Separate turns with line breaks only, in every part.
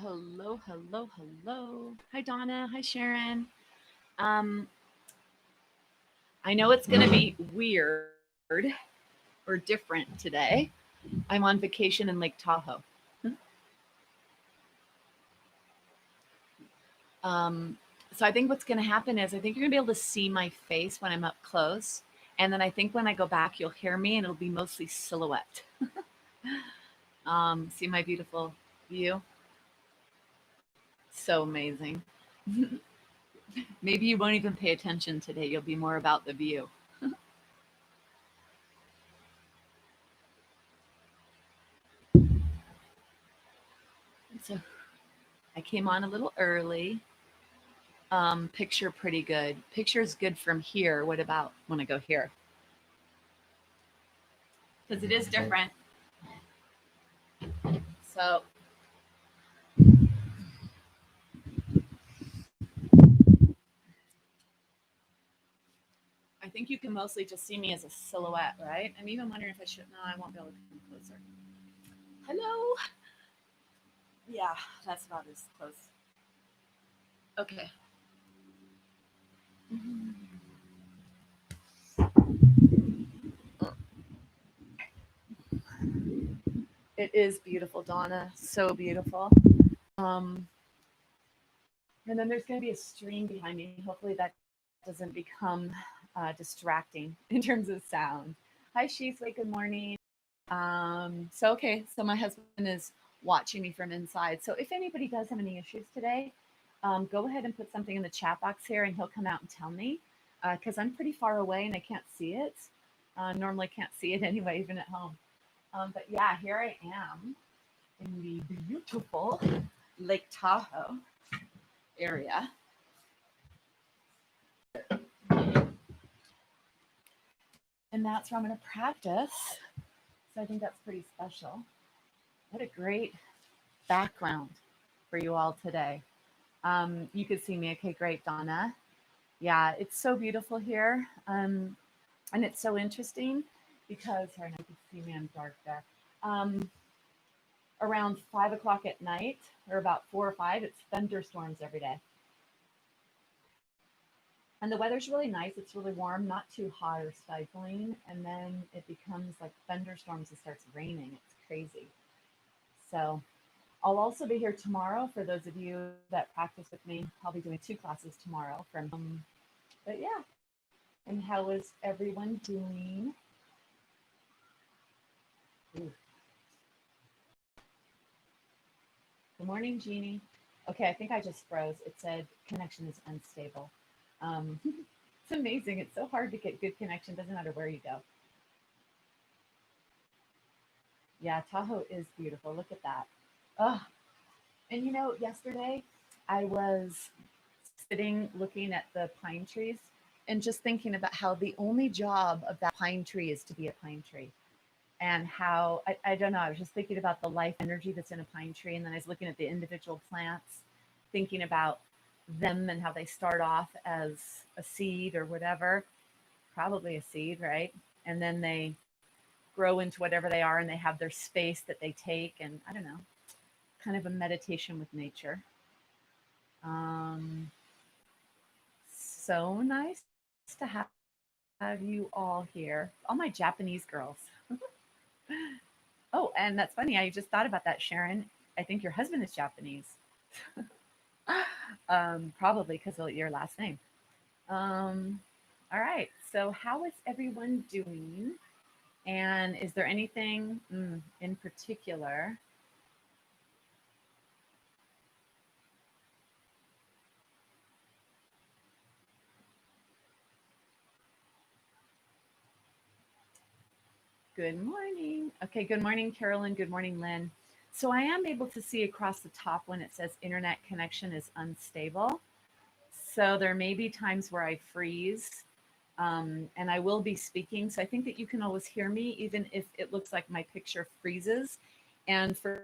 hello, hello, hello. Hi, Donna. Hi, Sharon. Um, I know it's going to be weird or different today. I'm on vacation in Lake Tahoe. Um, so I think what's going to happen is I think you're going to be able to see my face when I'm up close. And then I think when I go back, you'll hear me and it'll be mostly silhouette. See my beautiful view? So amazing. Maybe you won't even pay attention today. You'll be more about the view. So I came on a little early. Picture pretty good. Picture is good from here. What about when I go here? Because it is different. So I think you can mostly just see me as a silhouette, right? I'm even wondering if I should. No, I won't be able to come closer. Hello. Yeah, that's about as close. Okay. It is beautiful, Donna. So beautiful. Um, and then there's going to be a stream behind me. Hopefully that doesn't become distracting in terms of sound. Hi, Sheasley. Good morning. So my husband is watching me from inside. So if anybody does have any issues today, go ahead and put something in the chat box here, and he'll come out and tell me because I'm pretty far away and I can't see it. Normally can't see it anyway, even at home. But yeah, here I am in the beautiful Lake Tahoe area. And that's where I'm going to practice. So I think that's pretty special. What a great background for you all today. You could see me. Okay, great, Donna. Yeah, it's so beautiful here. And it's so interesting because, here, and I can see me, I'm dark there. Um, Around 5 o'clock at night, or about 4 or 5, it's thunderstorms every day. And the weather's really nice. It's really warm, not too hot or stifling. And then it becomes like thunderstorms. It starts raining. It's crazy. So I'll also be here tomorrow for those of you that practice with me. I'll be doing 2 classes tomorrow from but yeah. And how is everyone doing? Ooh. Good morning, Jeannie. Okay, I think I just froze. It said connection is unstable. It's amazing. It's so hard to get good connection. Doesn't matter where you go. Yeah, Tahoe is beautiful. Look at that. Oh, and yesterday I was sitting looking at the pine trees and just thinking about how the only job of that pine tree is to be a pine tree. And how, I don't know, I was just thinking about the life energy that's in a pine tree. And then I was looking at the individual plants, thinking about them and how they start off as a seed or whatever, probably a seed, right? And then they grow into whatever they are and they have their space that they take. And I don't know, kind of a meditation with nature. Um, so nice to have you all here, all my Japanese girls. Oh, and that's funny. I just thought about that, Sharon. I think your husband is Japanese. Probably because of your last name. Um, all right. So, how is everyone doing? And is there anything in particular? Good morning. Okay. Good morning, Carolyn. Good morning, Lynn. So, I am able to see across the top when it says internet connection is unstable. So, there may be times where I freeze and I will be speaking. So I think that you can always hear me, even if it looks like my picture freezes. And for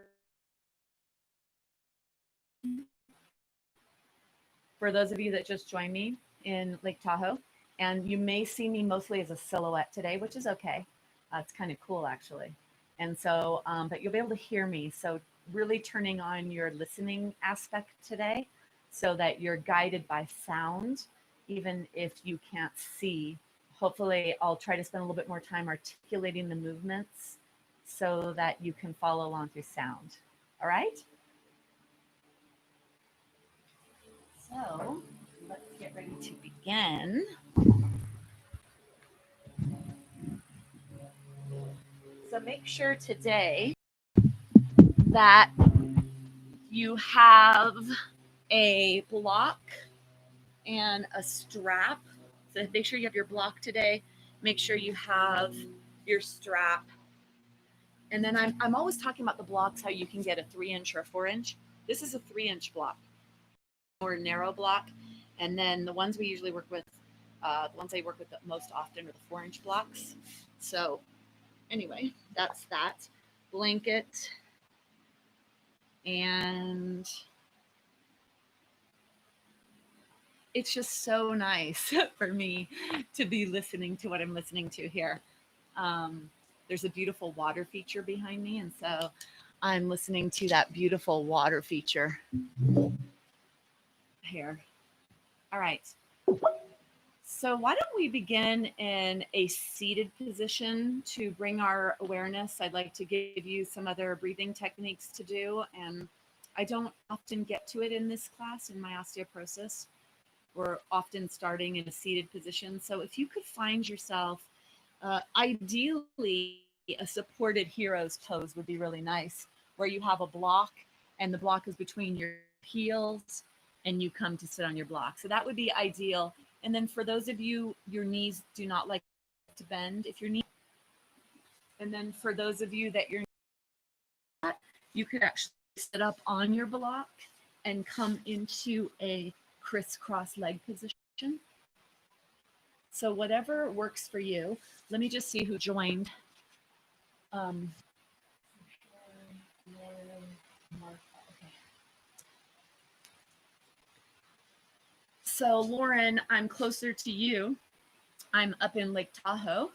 those of you that just joined me in Lake Tahoe, and you may see me mostly as a silhouette today, which is okay. It's kind of cool actually. And so, but you'll be able to hear me. So really turning on your listening aspect today so that you're guided by sound, even if you can't see. Hopefully, I'll try to spend a little bit more time articulating the movements so that you can follow along through sound. All right? So let's get ready to begin. So make sure today that you have a block and a strap. So make sure you have your block today. Make sure you have your strap. And then I'm always talking about the blocks, how you can get a 3-inch or a 4-inch. This is a 3-inch block, more narrow block. And then the ones we usually work with, the ones I work with the most often are the 4-inch blocks. So anyway, that's that. Blanket. And it's just so nice for me to be listening to what I'm listening to here. Um, there's a beautiful water feature behind me, and so I'm listening to that beautiful water feature here. All right. So why don't we begin in a seated position to bring our awareness? I'd like to give you some other breathing techniques to do, and I don't often get to it in this class in my osteoporosis. We're often starting in a seated position. So if you could find yourself, ideally, a supported hero's pose would be really nice, where you have a block and the block is between your heels and you come to sit on your block. So that would be ideal. And then for those of you, your knees do not like to bend. If your knee, and then for those of you that you could actually sit up on your block and come into a crisscross leg position. So whatever works for you. Let me just see who joined. Um, okay. So Lauren, I'm closer to you. I'm up in Lake Tahoe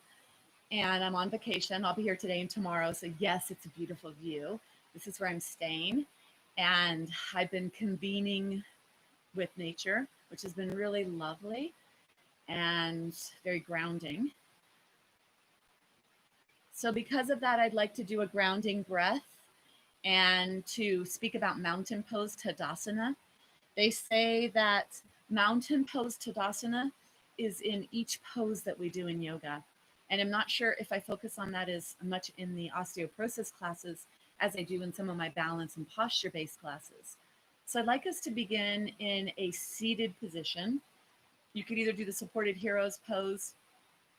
and I'm on vacation. I'll be here today and tomorrow. So yes, it's a beautiful view. This is where I'm staying. And I've been convening with nature, which has been really lovely and very grounding. So because of that, I'd like to do a grounding breath and to speak about mountain pose Tadasana. They say that mountain pose Tadasana is in each pose that we do in yoga. And I'm not sure if I focus on that as much in the osteoporosis classes as I do in some of my balance and posture-based classes. So I'd like us to begin in a seated position. You could either do the supported hero's pose,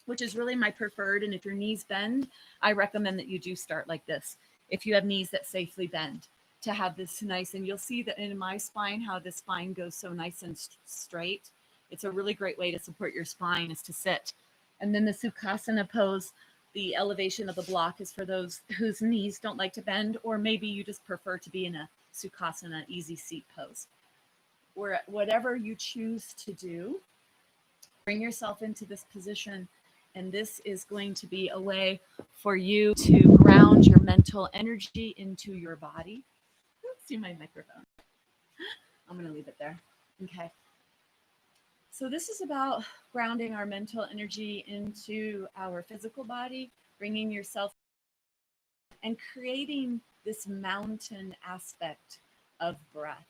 which is really my preferred. And if your knees bend, I recommend that you do start like this. If you have knees that safely bend, to have this nice, and you'll see that in my spine, how the spine goes so nice and straight. It's a really great way to support your spine is to sit. And then the Sukhasana pose, the elevation of the block is for those whose knees don't like to bend, or maybe you just prefer to be in a Sukhasana easy seat pose. Or whatever you choose to do, bring yourself into this position. And this is going to be a way for you to ground your mental energy into your body. Let's see my microphone. I'm going to leave it there. Okay. So this is about grounding our mental energy into our physical body, bringing yourself and creating this mountain aspect of breath.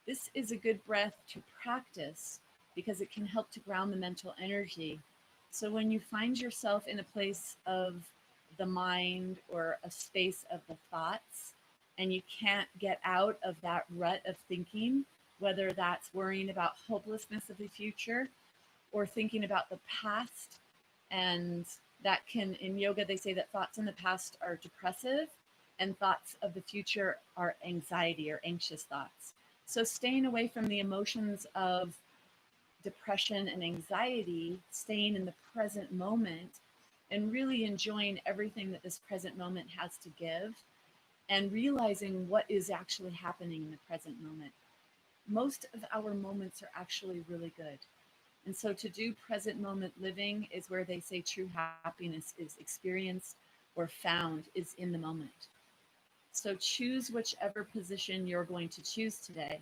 This is a good breath to practice because it can help to ground the mental energy. So when you find yourself in a place of the mind or a space of the thoughts, and you can't get out of that rut of thinking, whether that's worrying about hopelessness of the future or thinking about the past, and that can, in yoga, they say that thoughts in the past are depressive and thoughts of the future are anxiety or anxious thoughts. So staying away from the emotions of depression and anxiety, staying in the present moment and really enjoying everything that this present moment has to give and realizing what is actually happening in the present moment. Most of our moments are actually really good. And so to do present moment living is where they say true happiness is experienced or found is in the moment. So choose whichever position you're going to choose today,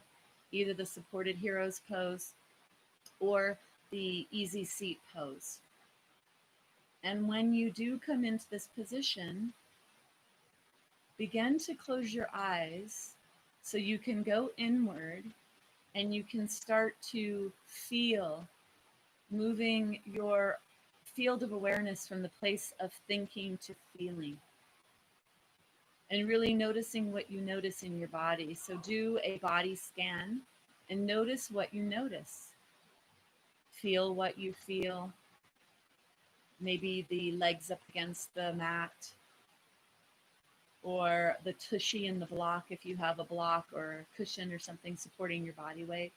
either the supported heroes pose or the easy seat pose. And when you do come into this position, begin to close your eyes so you can go inward and you can start to feel moving your field of awareness from the place of thinking to feeling and really noticing what you notice in your body. So do a body scan and notice what you notice. Feel what you feel. Maybe the legs up against the mat, or the tushy in the block if you have a block or a cushion or something supporting your body weight,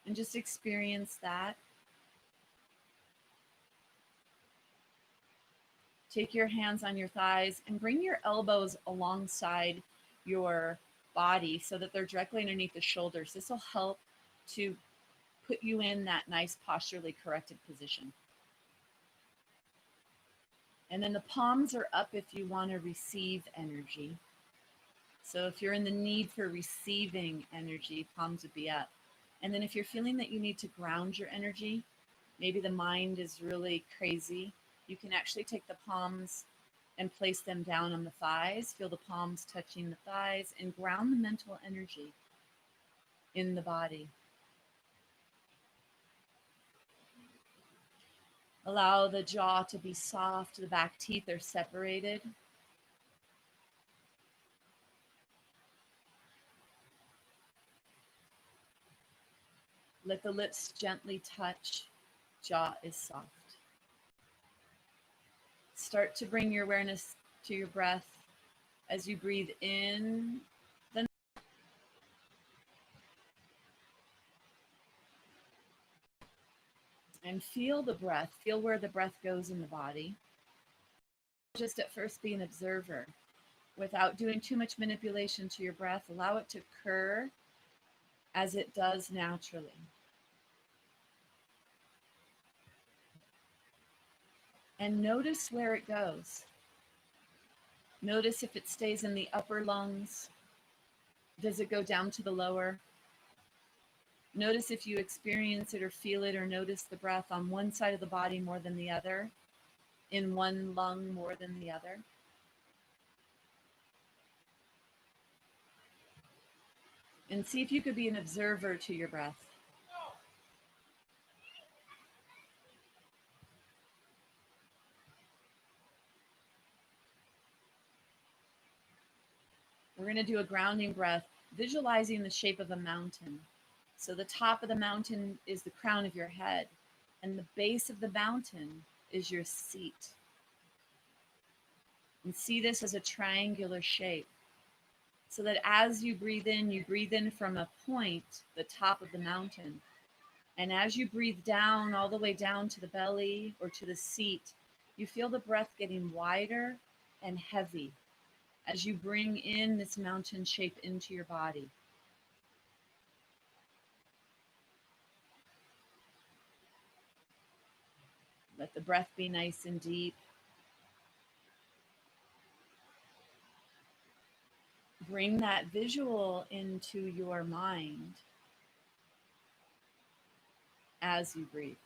and just experience that. Take your hands on your thighs and bring your elbows alongside your body so that they're directly underneath the shoulders. This will help to put you in that nice posturally corrected position. And then the palms are up if you want to receive energy. So if you're in the need for receiving energy, palms would be up. And then if you're feeling that you need to ground your energy, maybe the mind is really crazy, you can actually take the palms and place them down on the thighs. Feel the palms touching the thighs and ground the mental energy in the body. Allow the jaw to be soft. The back teeth are separated. Let the lips gently touch. Jaw is soft. Start to bring your awareness to your breath as you breathe in. And feel the breath. Feel where the breath goes in the body. Just at first be an observer without doing too much manipulation to your breath. Allow it to occur as it does naturally. And notice where it goes. Notice if it stays in the upper lungs. Does it go down to the lower? Notice if you experience it or feel it or notice the breath on one side of the body more than the other, in one lung more than the other. And see if you could be an observer to your breath. We're going to do a grounding breath, visualizing the shape of a mountain. So the top of the mountain is the crown of your head, and the base of the mountain is your seat. And see this as a triangular shape, so that as you breathe in from a point, the top of the mountain. And as you breathe down, all the way down to the belly or to the seat, you feel the breath getting wider and heavy as you bring in this mountain shape into your body. Let the breath be nice and deep. Bring that visual into your mind as you breathe.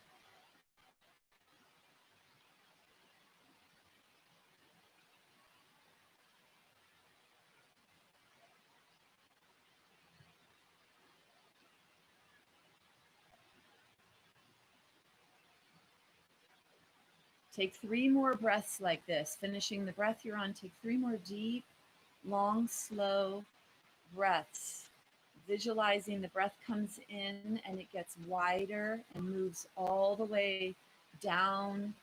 Take 3 more breaths like this. Finishing the breath you're on, take 3 more deep, long, slow breaths. Visualizing the breath comes in and it gets wider and moves all the way down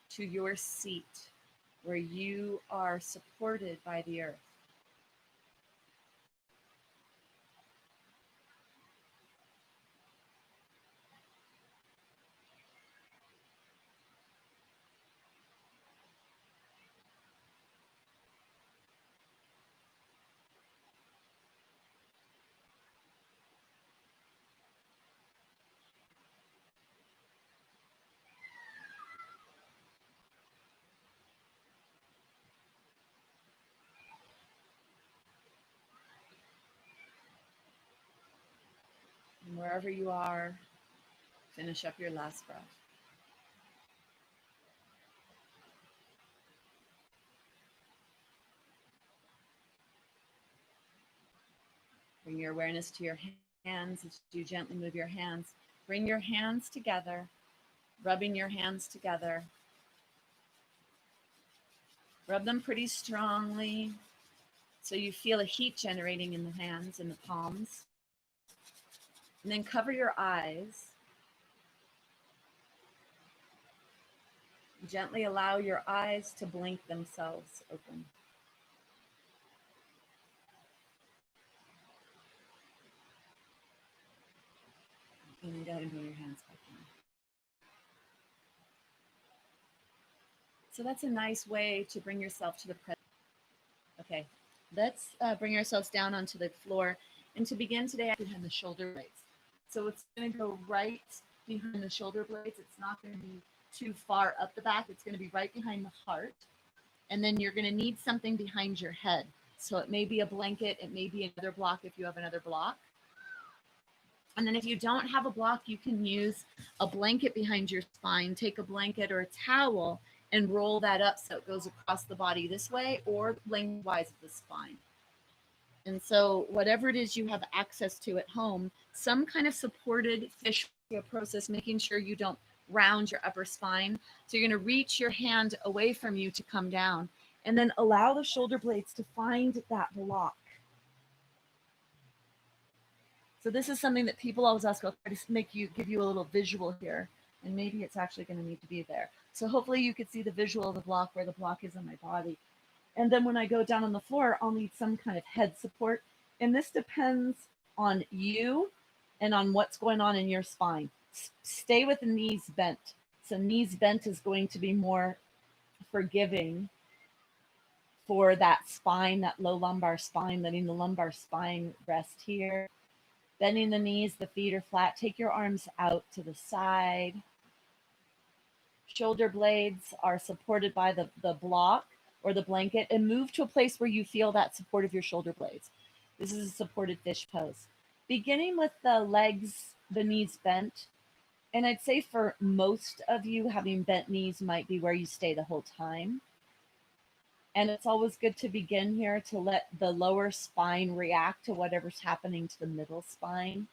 to your seat where you are supported by the earth. And wherever you are, finish up your last breath. Bring your awareness to your hands as you gently move your hands. Bring your hands together, rubbing your hands together. Rub them pretty strongly so you feel a heat generating in the hands and the palms. And then cover your eyes. Gently allow your eyes to blink themselves open. And then go ahead and bring your hands back in. So that's a nice way to bring yourself to the present. Okay, let's bring ourselves down onto the floor. And to begin today, behind the shoulder blades. So it's going to go right behind the shoulder blades. It's not going to be too far up the back. It's going to be right behind the heart. And then you're going to need something behind your head. So it may be a blanket. It may be another block if you have another block. And then if you don't have a block, you can use a blanket behind your spine. Take a blanket or a towel and roll that up so it goes across the body this way or lengthwise of the spine. And so whatever it is you have access to at home, some kind of supported fish process, making sure you don't round your upper spine. So you're going to reach your hand away from you to come down and then allow the shoulder blades to find that block. So this is something that people always ask. I'll try to give you a little visual here, and maybe it's actually going to need to be there. So hopefully you could see the visual of the block, where the block is on my body. And then when I go down on the floor, I'll need some kind of head support. And this depends on you and on what's going on in your spine. Stay with the knees bent. So knees bent is going to be more forgiving for that spine, that low lumbar spine, letting the lumbar spine rest here. Bending the knees, the feet are flat. Take your arms out to the side. Shoulder blades are supported by the block or the blanket, and move to a place where you feel that support of your shoulder blades. This is a supported fish pose. Beginning with the legs, the knees bent. And I'd say for most of you, having bent knees might be where you stay the whole time. And it's always good to begin here to let the lower spine react to whatever's happening to the middle spine.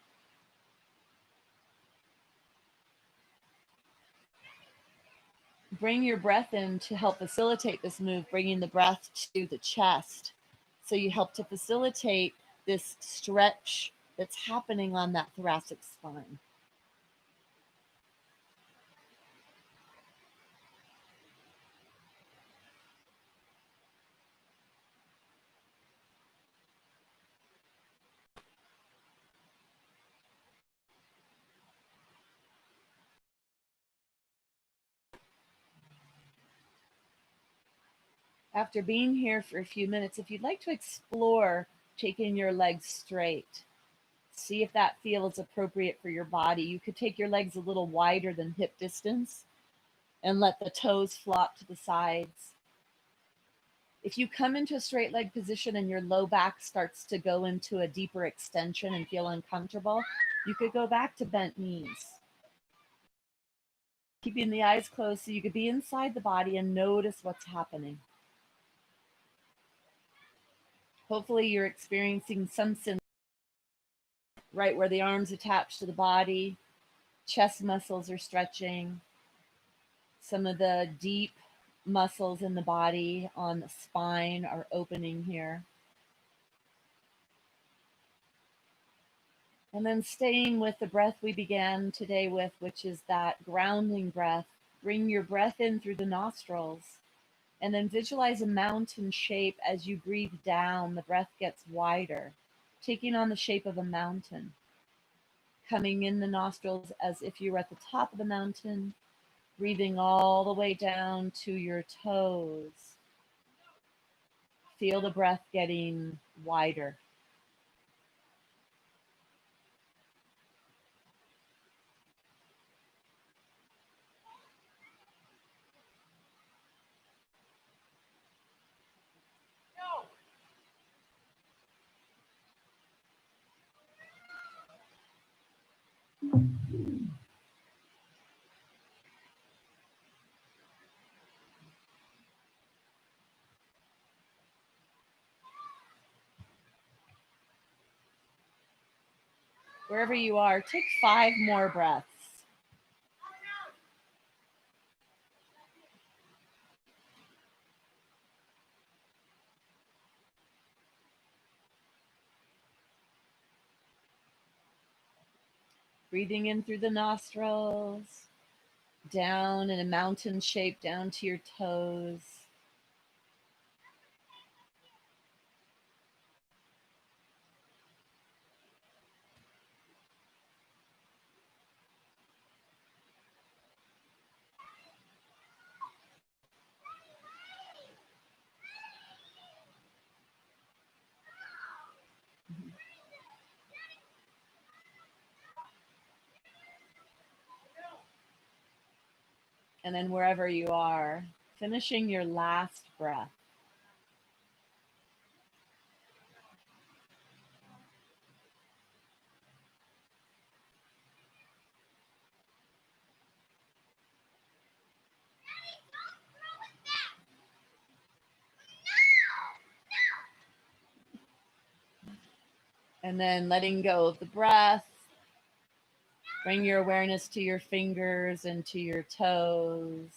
Bring your breath in to help facilitate this move, bringing the breath to the chest. So you help to facilitate this stretch that's happening on that thoracic spine. After being here for a few minutes, if you'd like to explore taking your legs straight, see if that feels appropriate for your body. You could take your legs a little wider than hip distance and let the toes flop to the sides. If you come into a straight leg position and your low back starts to go into a deeper extension and feel uncomfortable, you could go back to bent knees. Keeping the eyes closed so you could be inside the body and notice what's happening. Hopefully you're experiencing some sense right where the arms attach to the body, chest muscles are stretching, some of the deep muscles in the body on the spine are opening here. And then staying with the breath we began today with, which is that grounding breath. Bring your breath in through the nostrils and then visualize a mountain shape. As you breathe down, the breath gets wider, taking on the shape of a mountain. Coming in the nostrils as if you were at the top of the mountain, breathing all the way down to your toes. Feel the breath getting wider. Wherever you are, take 5 more breaths. Breathing in through the nostrils, down in a mountain shape down to your toes. And then wherever you are, finishing your last breath. And then letting go of the breath. Bring your awareness to your fingers and to your toes.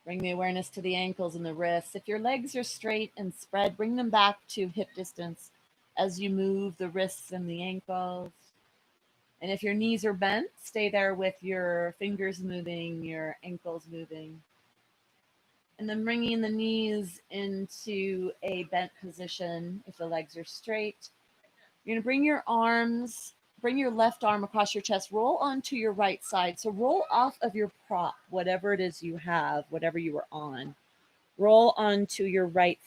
Bring the awareness to the ankles and the wrists. If your legs are straight and spread, bring them back to hip distance as you move the wrists and the ankles. And if your knees are bent, stay there with your fingers moving, your ankles moving. And then bringing the knees into a bent position if the legs are straight. You're going to bring your left arm across your chest, roll onto your right side. So roll off of your prop, whatever it is you have, whatever you are on. Roll onto your right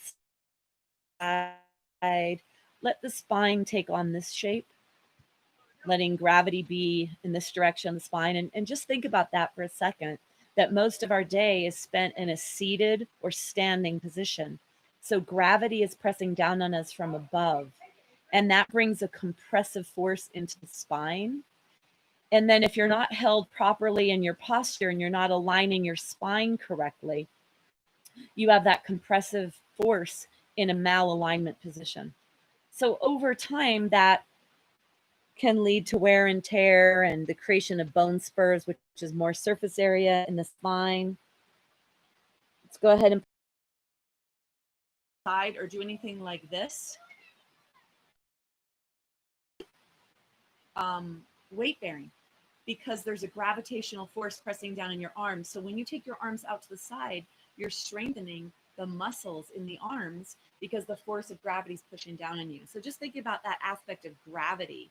side. Let the spine take on this shape, letting gravity be in this direction, the spine. And just think about that for a second, that most of our day is spent in a seated or standing position. So gravity is pressing down on us from above. And that brings a compressive force into the spine. And then if you're not held properly in your posture and you're not aligning your spine correctly, you have that compressive force in a malalignment position. So over time, that can lead to wear and tear and the creation of bone spurs, which is more surface area in the spine. Let's go ahead and side or do anything like this. Weight bearing, because there's a gravitational force pressing down in your arms. So when you take your arms out to the side, you're strengthening the muscles in the arms because the force of gravity is pushing down on you. So just think about that aspect of gravity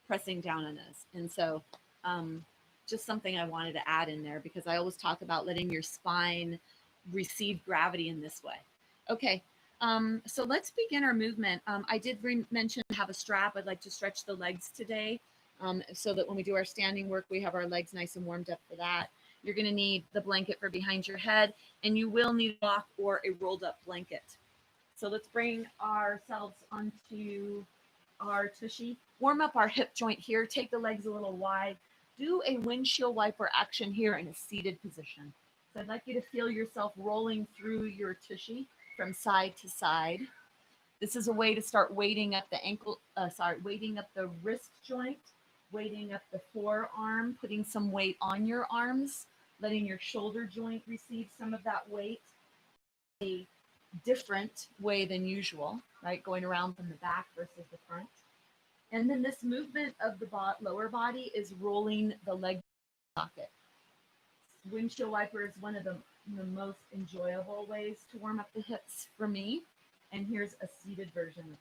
pressing down on us. And so just something I wanted to add in there because I always talk about letting your spine receive gravity in this way. Okay. So let's begin our movement. I did mention have a strap. I'd like to stretch the legs today so that when we do our standing work, we have our legs nice and warmed up for that. You're going to need the blanket for behind your head, and you will need a block or a rolled up blanket. So let's bring ourselves onto our tushy. Warm up our hip joint here. Take the legs a little wide. Do a windshield wiper action here in a seated position. So I'd like you to feel yourself rolling through your tushy from side to side. This is a way to start weighting up the weighting up the wrist joint, weighting up the forearm, putting some weight on your arms, letting your shoulder joint receive some of that weight. A different way than usual, right? Going around from the back versus the front. And then this movement of the lower body is rolling the leg socket. Windshield wiper is one of the most enjoyable ways to warm up the hips for me. And here's a seated version of this.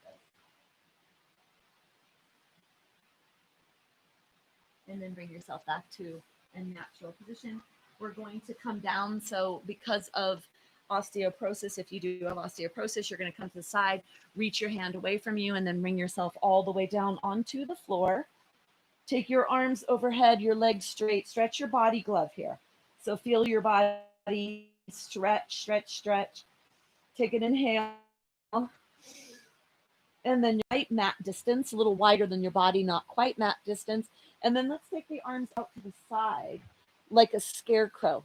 And then bring yourself back to a natural position. We're going to come down. So because of osteoporosis, if you do have osteoporosis, you're going to come to the side, reach your hand away from you, and then bring yourself all the way down onto the floor. Take your arms overhead, your legs straight. Stretch your body glove here. So feel your body stretch, stretch, stretch. Take an inhale. And then right mat distance, a little wider than your body, not quite mat distance. And then let's take the arms out to the side like a scarecrow.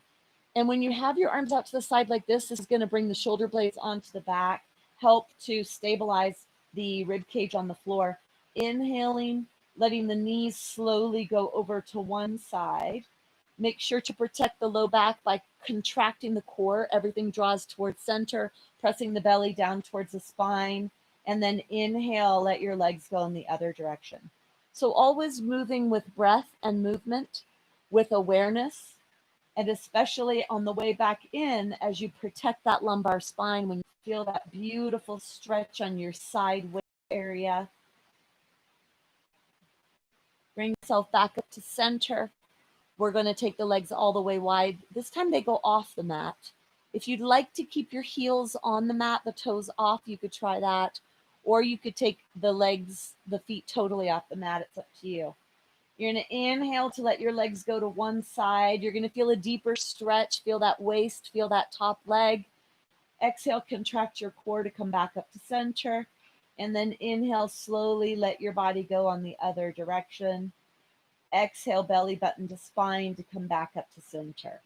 And when you have your arms out to the side like this is going to bring the shoulder blades onto the back, help to stabilize the rib cage on the floor. Inhaling, letting the knees slowly go over to one side. Make sure to protect the low back by contracting the core. Everything draws towards center, pressing the belly down towards the spine. And then inhale, let your legs go in the other direction. So always moving with breath and movement, with awareness, and especially on the way back in as you protect that lumbar spine, when you feel that beautiful stretch on your side area. Bring yourself back up to center. We're going to take the legs all the way wide. This time they go off the mat. If you'd like to keep your heels on the mat, the toes off, you could try that. Or you could take the legs, the feet totally off the mat. It's up to you. You're going to inhale to let your legs go to one side. You're going to feel a deeper stretch. Feel that waist, feel that top leg. Exhale, contract your core to come back up to center. And then inhale, slowly let your body go on the other direction. Exhale, belly button to spine to come back up to center.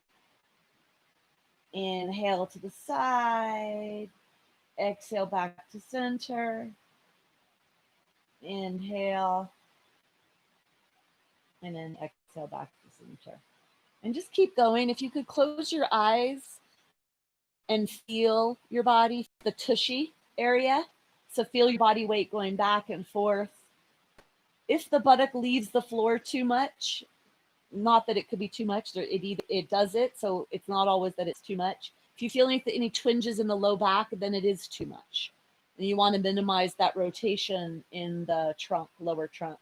Inhale to the side. Exhale, back to center. Inhale. And then exhale, back to center. And just keep going. If you could close your eyes and feel your body, the tushy area. So feel your body weight going back and forth. If the buttock leaves the floor too much, not that it could be too much, it does it, so it's not always that it's too much. If you feel any twinges in the low back, then it is too much. And you want to minimize that rotation in the trunk, lower trunk.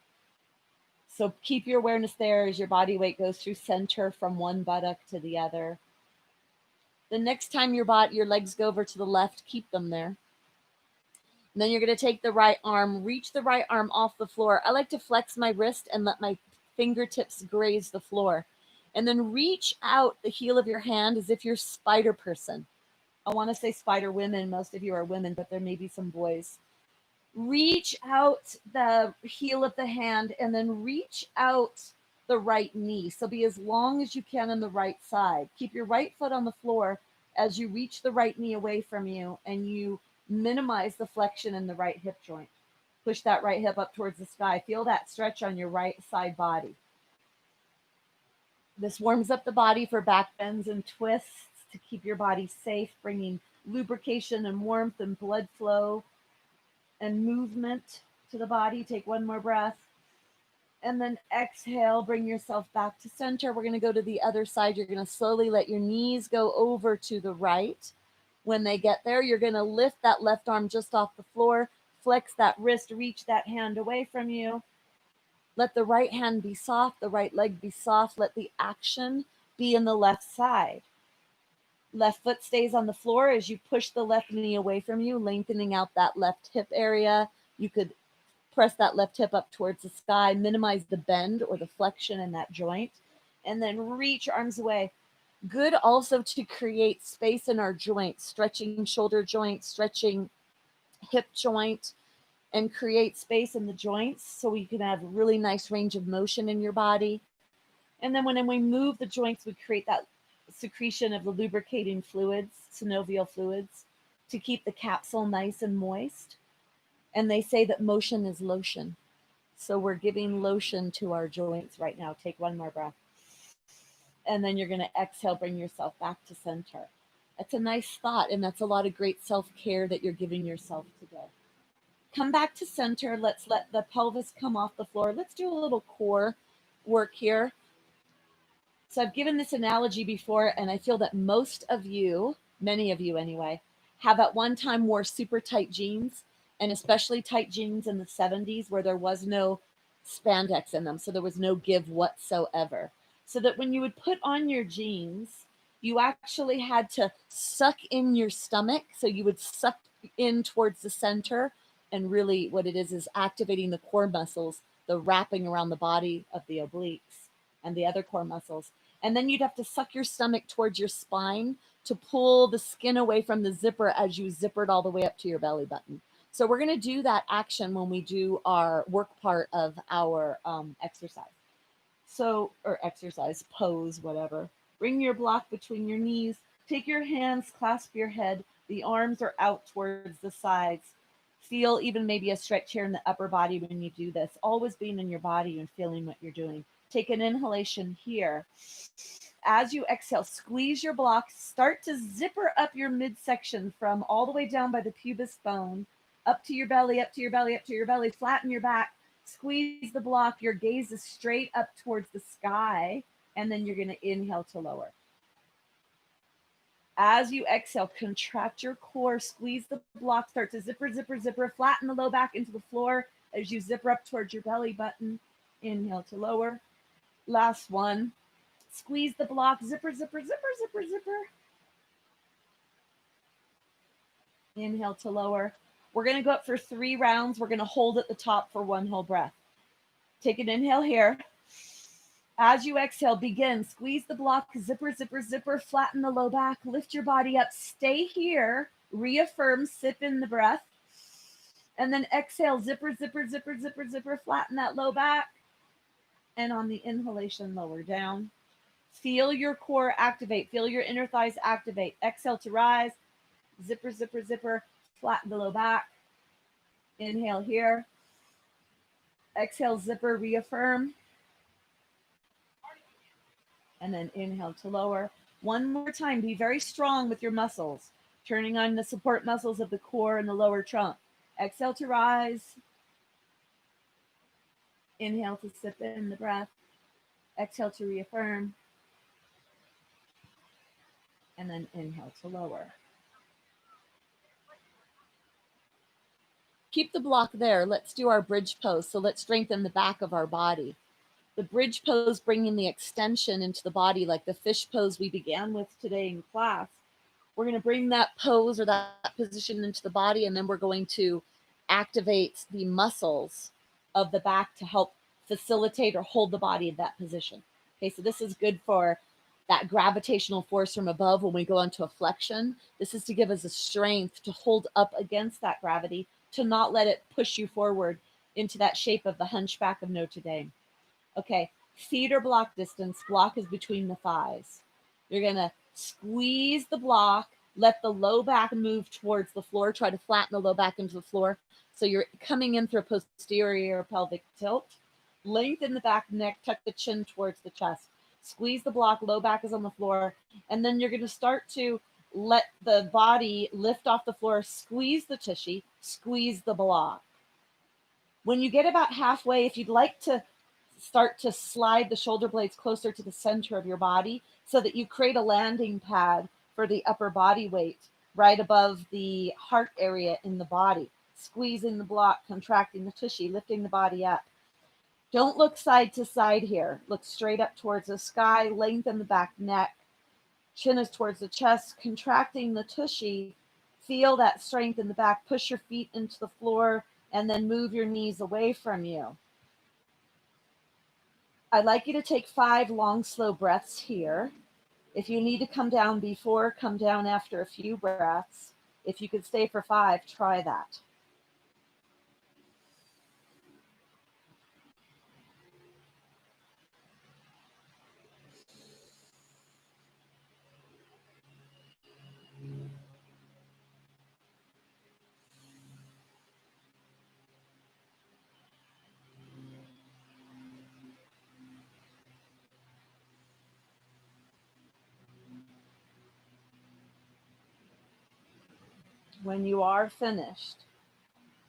So keep your awareness there as your body weight goes through center from one buttock to the other. The next time your legs go over to the left, keep them there. And then you're going to take the right arm, reach the right arm off the floor. I like to flex my wrist and let my fingertips graze the floor. And then reach out the heel of your hand as if you're spider person. I want to say spider women. Most of you are women, but there may be some boys. Reach out the heel of the hand and then reach out the right knee. So be as long as you can on the right side. Keep your right foot on the floor as you reach the right knee away from you, and you minimize the flexion in the right hip joint. Push that right hip up towards the sky. Feel that stretch on your right side body. This warms up the body for back bends and twists to keep your body safe, bringing lubrication and warmth and blood flow and movement to the body. Take one more breath. And then exhale, bring yourself back to center. We're going to go to the other side. You're going to slowly let your knees go over to the right. When they get there, you're going to lift that left arm just off the floor, flex that wrist, reach that hand away from you. Let the right hand be soft, the right leg be soft. Let the action be in the left side. Left foot stays on the floor as you push the left knee away from you, lengthening out that left hip area. You could press that left hip up towards the sky, minimize the bend or the flexion in that joint, and then reach arms away. Good also to create space in our joints, stretching shoulder joint, stretching hip joint, and create space in the joints so you can have really nice range of motion in your body. And then when we move the joints, we create that secretion of the lubricating fluids, synovial fluids, to keep the capsule nice and moist. And they say that motion is lotion. So we're giving lotion to our joints right now. Take one more breath. And then you're going to exhale, bring yourself back to center. That's a nice thought, and that's a lot of great self-care that you're giving yourself today. Come back to center. Let's let the pelvis come off the floor. Let's do a little core work here. So I've given this analogy before, and I feel that most of you, many of you anyway, have at one time wore super tight jeans, and especially tight jeans in the 70s where there was no spandex in them. So there was no give whatsoever. So that when you would put on your jeans, you actually had to suck in your stomach. So you would suck in towards the center. And really what it is activating the core muscles, the wrapping around the body of the obliques and the other core muscles. And then you'd have to suck your stomach towards your spine to pull the skin away from the zipper as you zippered all the way up to your belly button. So we're going to do that action when we do our work part of our exercise. So, or exercise, pose, whatever. Bring your block between your knees. Take your hands, clasp your head. The arms are out towards the sides. Feel even maybe a stretch here in the upper body when you do this. Always being in your body and feeling what you're doing. Take an inhalation here. As you exhale, squeeze your blocks. Start to zipper up your midsection from all the way down by the pubis bone, up to your belly, up to your belly, up to your belly. Flatten your back. Squeeze the block. Your gaze is straight up towards the sky. And then you're going to inhale to lower. As you exhale, contract your core, squeeze the block, start to zipper, zipper, zipper, flatten the low back into the floor as you zipper up towards your belly button. Inhale to lower. Last one. Squeeze the block, zipper, zipper, zipper, zipper, zipper. Inhale to lower. We're going to go up for 3 rounds. We're going to hold at the top for 1 whole breath. Take an inhale here. As you exhale, begin. Squeeze the block, zipper, zipper, zipper, flatten the low back, lift your body up, stay here, reaffirm, sip in the breath, and then exhale, zipper, zipper, zipper, zipper, zipper, flatten that low back, and on the inhalation, lower down. Feel your core activate, feel your inner thighs activate. Exhale to rise, zipper, zipper, zipper, flatten the low back. Inhale here. Exhale, zipper, reaffirm. And then inhale to lower. One more time, be very strong with your muscles, turning on the support muscles of the core and the lower trunk. Exhale to rise. Inhale to sip in the breath. Exhale to reaffirm. And then inhale to lower. Keep the block there. Let's do our bridge pose. So let's strengthen the back of our body. The bridge pose, bringing the extension into the body, like the fish pose we began with today in class. We're going to bring that pose or that position into the body, and then we're going to activate the muscles of the back to help facilitate or hold the body in that position. Okay, so this is good for that gravitational force from above when we go into a flexion. This is to give us a strength to hold up against that gravity, to not let it push you forward into that shape of the hunchback of Notre Dame. Okay, feet are block distance. Block is between the thighs. You're going to squeeze the block, let the low back move towards the floor. Try to flatten the low back into the floor. So you're coming in through a posterior pelvic tilt. Lengthen the back neck, tuck the chin towards the chest. Squeeze the block, low back is on the floor. And then you're going to start to let the body lift off the floor, squeeze the tushy, squeeze the block. When you get about halfway, if you'd like to start to slide the shoulder blades closer to the center of your body so that you create a landing pad for the upper body weight right above the heart area in the body. Squeezing the block, contracting the tushy, lifting the body up. Don't look side to side here. Look straight up towards the sky, lengthen the back neck. Chin is towards the chest, contracting the tushy. Feel that strength in the back. Push your feet into the floor and then move your knees away from you. I'd like you to take 5 long, slow breaths here. If you need to come down before, come down after a few breaths. If you could stay for 5, try that. When you are finished,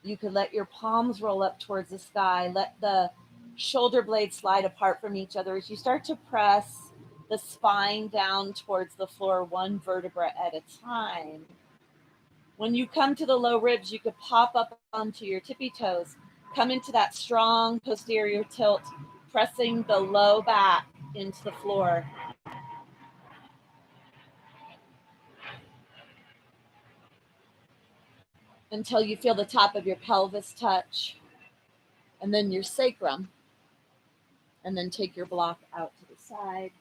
you could let your palms roll up towards the sky. Let the shoulder blades slide apart from each other as you start to press the spine down towards the floor, 1 vertebra at a time. When you come to the low ribs, you could pop up onto your tippy toes. Come into that strong posterior tilt, pressing the low back into the floor. Until you feel the top of your pelvis touch, and then your sacrum. And then take your block out to the side.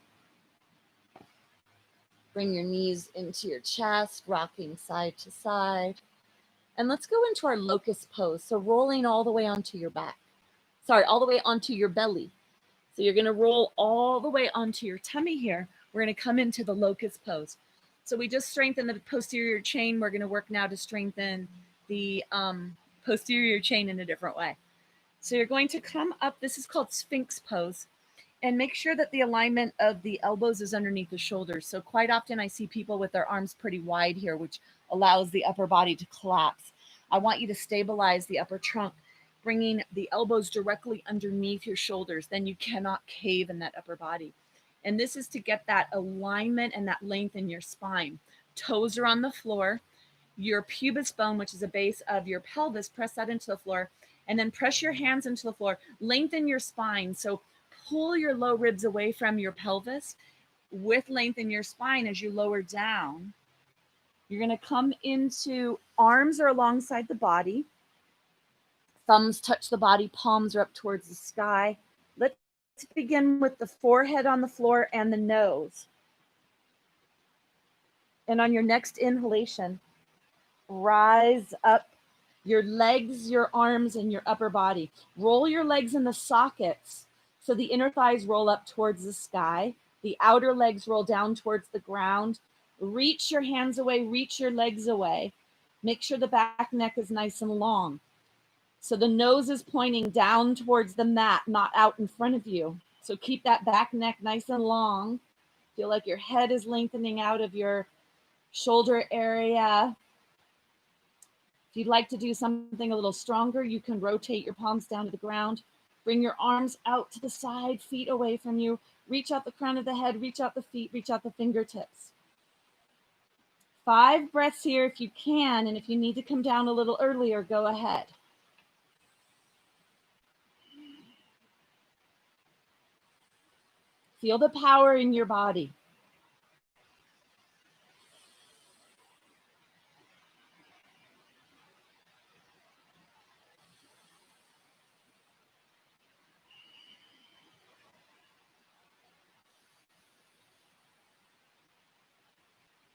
Bring your knees into your chest, rocking side to side. And let's go into our locust pose. So rolling all the way onto your back. All the way onto your belly. So you're going to roll all the way onto your tummy here. We're going to come into the locust pose. So we just strengthened the posterior chain. We're going to work now to strengthen the posterior chain in a different way. So you're going to come up. This is called Sphinx pose. And make sure that the alignment of the elbows is underneath the shoulders. So quite often I see people with their arms pretty wide here, which allows the upper body to collapse. I want you to stabilize the upper trunk, bringing the elbows directly underneath your shoulders. Then you cannot cave in that upper body. And this is to get that alignment and that length in your spine. Toes are on the floor. Your pubis bone, which is the base of your pelvis, press that into the floor. And then press your hands into the floor. Lengthen your spine. So pull your low ribs away from your pelvis with length in your spine as you lower down. You're going to come into arms are alongside the body. Thumbs touch the body, palms are up towards the sky. Let's begin with the forehead on the floor and the nose. And on your next inhalation, rise up your legs, your arms, and your upper body. Roll your legs in the sockets. So the inner thighs roll up towards the sky. The outer legs roll down towards the ground. Reach your hands away, reach your legs away. Make sure the back neck is nice and long. So the nose is pointing down towards the mat, not out in front of you. So keep that back neck nice and long. Feel like your head is lengthening out of your shoulder area. If you'd like to do something a little stronger, you can rotate your palms down to the ground. Bring your arms out to the side, feet away from you. Reach out the crown of the head, reach out the feet, reach out the fingertips. 5 breaths here if you can, and if you need to come down a little earlier, go ahead. Feel the power in your body.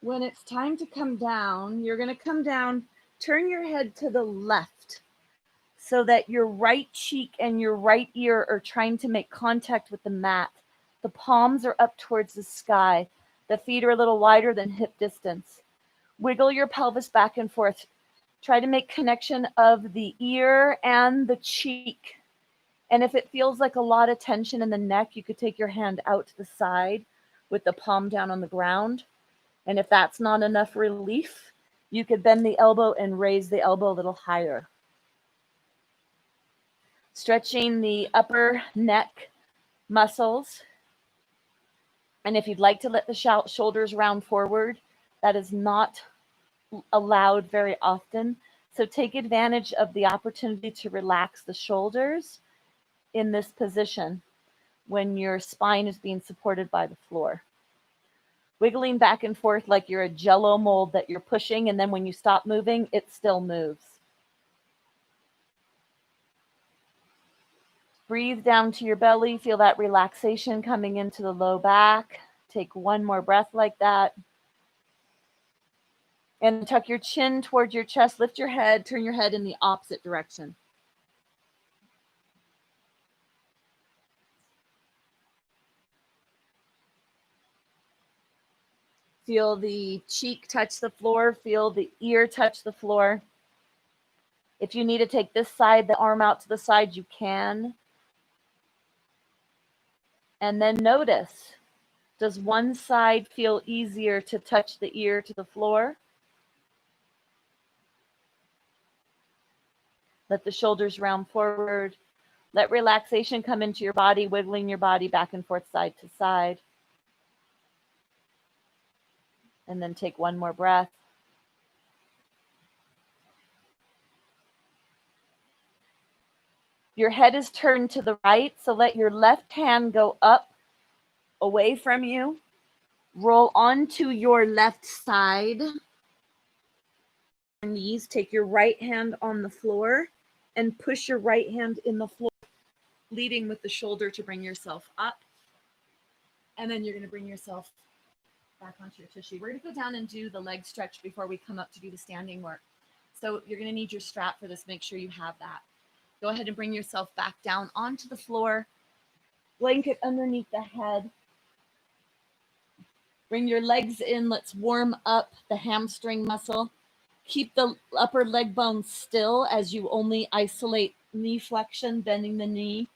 When it's time to come down, you're going to come down, turn your head to the left so that your right cheek and your right ear are trying to make contact with the mat. The palms are up towards the sky. The feet are a little wider than hip distance. Wiggle your pelvis back and forth. Try to make connection of the ear and the cheek. And if it feels like a lot of tension in the neck, you could take your hand out to the side with the palm down on the ground. And if that's not enough relief, you could bend the elbow and raise the elbow a little higher. Stretching the upper neck muscles. And if you'd like to let the shoulders round forward, that is not allowed very often. So take advantage of the opportunity to relax the shoulders in this position when your spine is being supported by the floor. Wiggling back and forth like you're a jello mold that you're pushing, and then when you stop moving, it still moves. Breathe down to your belly. Feel that relaxation coming into the low back. Take one more breath like that. And tuck your chin towards your chest. Lift your head. Turn your head in the opposite direction. Feel the cheek touch the floor. Feel the ear touch the floor. If you need to take this side, the arm out to the side, you can. And then notice, does one side feel easier to touch the ear to the floor? Let the shoulders round forward. Let relaxation come into your body, wiggling your body back and forth, side to side. And then take one more breath. Your head is turned to the right, so let your left hand go up away from you. Roll onto your left side. Knees, take your right hand on the floor and push your right hand in the floor, leading with the shoulder to bring yourself up. And then you're going to bring yourself back onto your tushy. We're going to go down and do the leg stretch before we come up to do the standing work. So you're going to need your strap for this. Make sure you have that. Go ahead and bring yourself back down onto the floor. Blanket underneath the head. Bring your legs in. Let's warm up the hamstring muscle.
Keep the upper leg bone still as you only isolate knee flexion, bending the knee,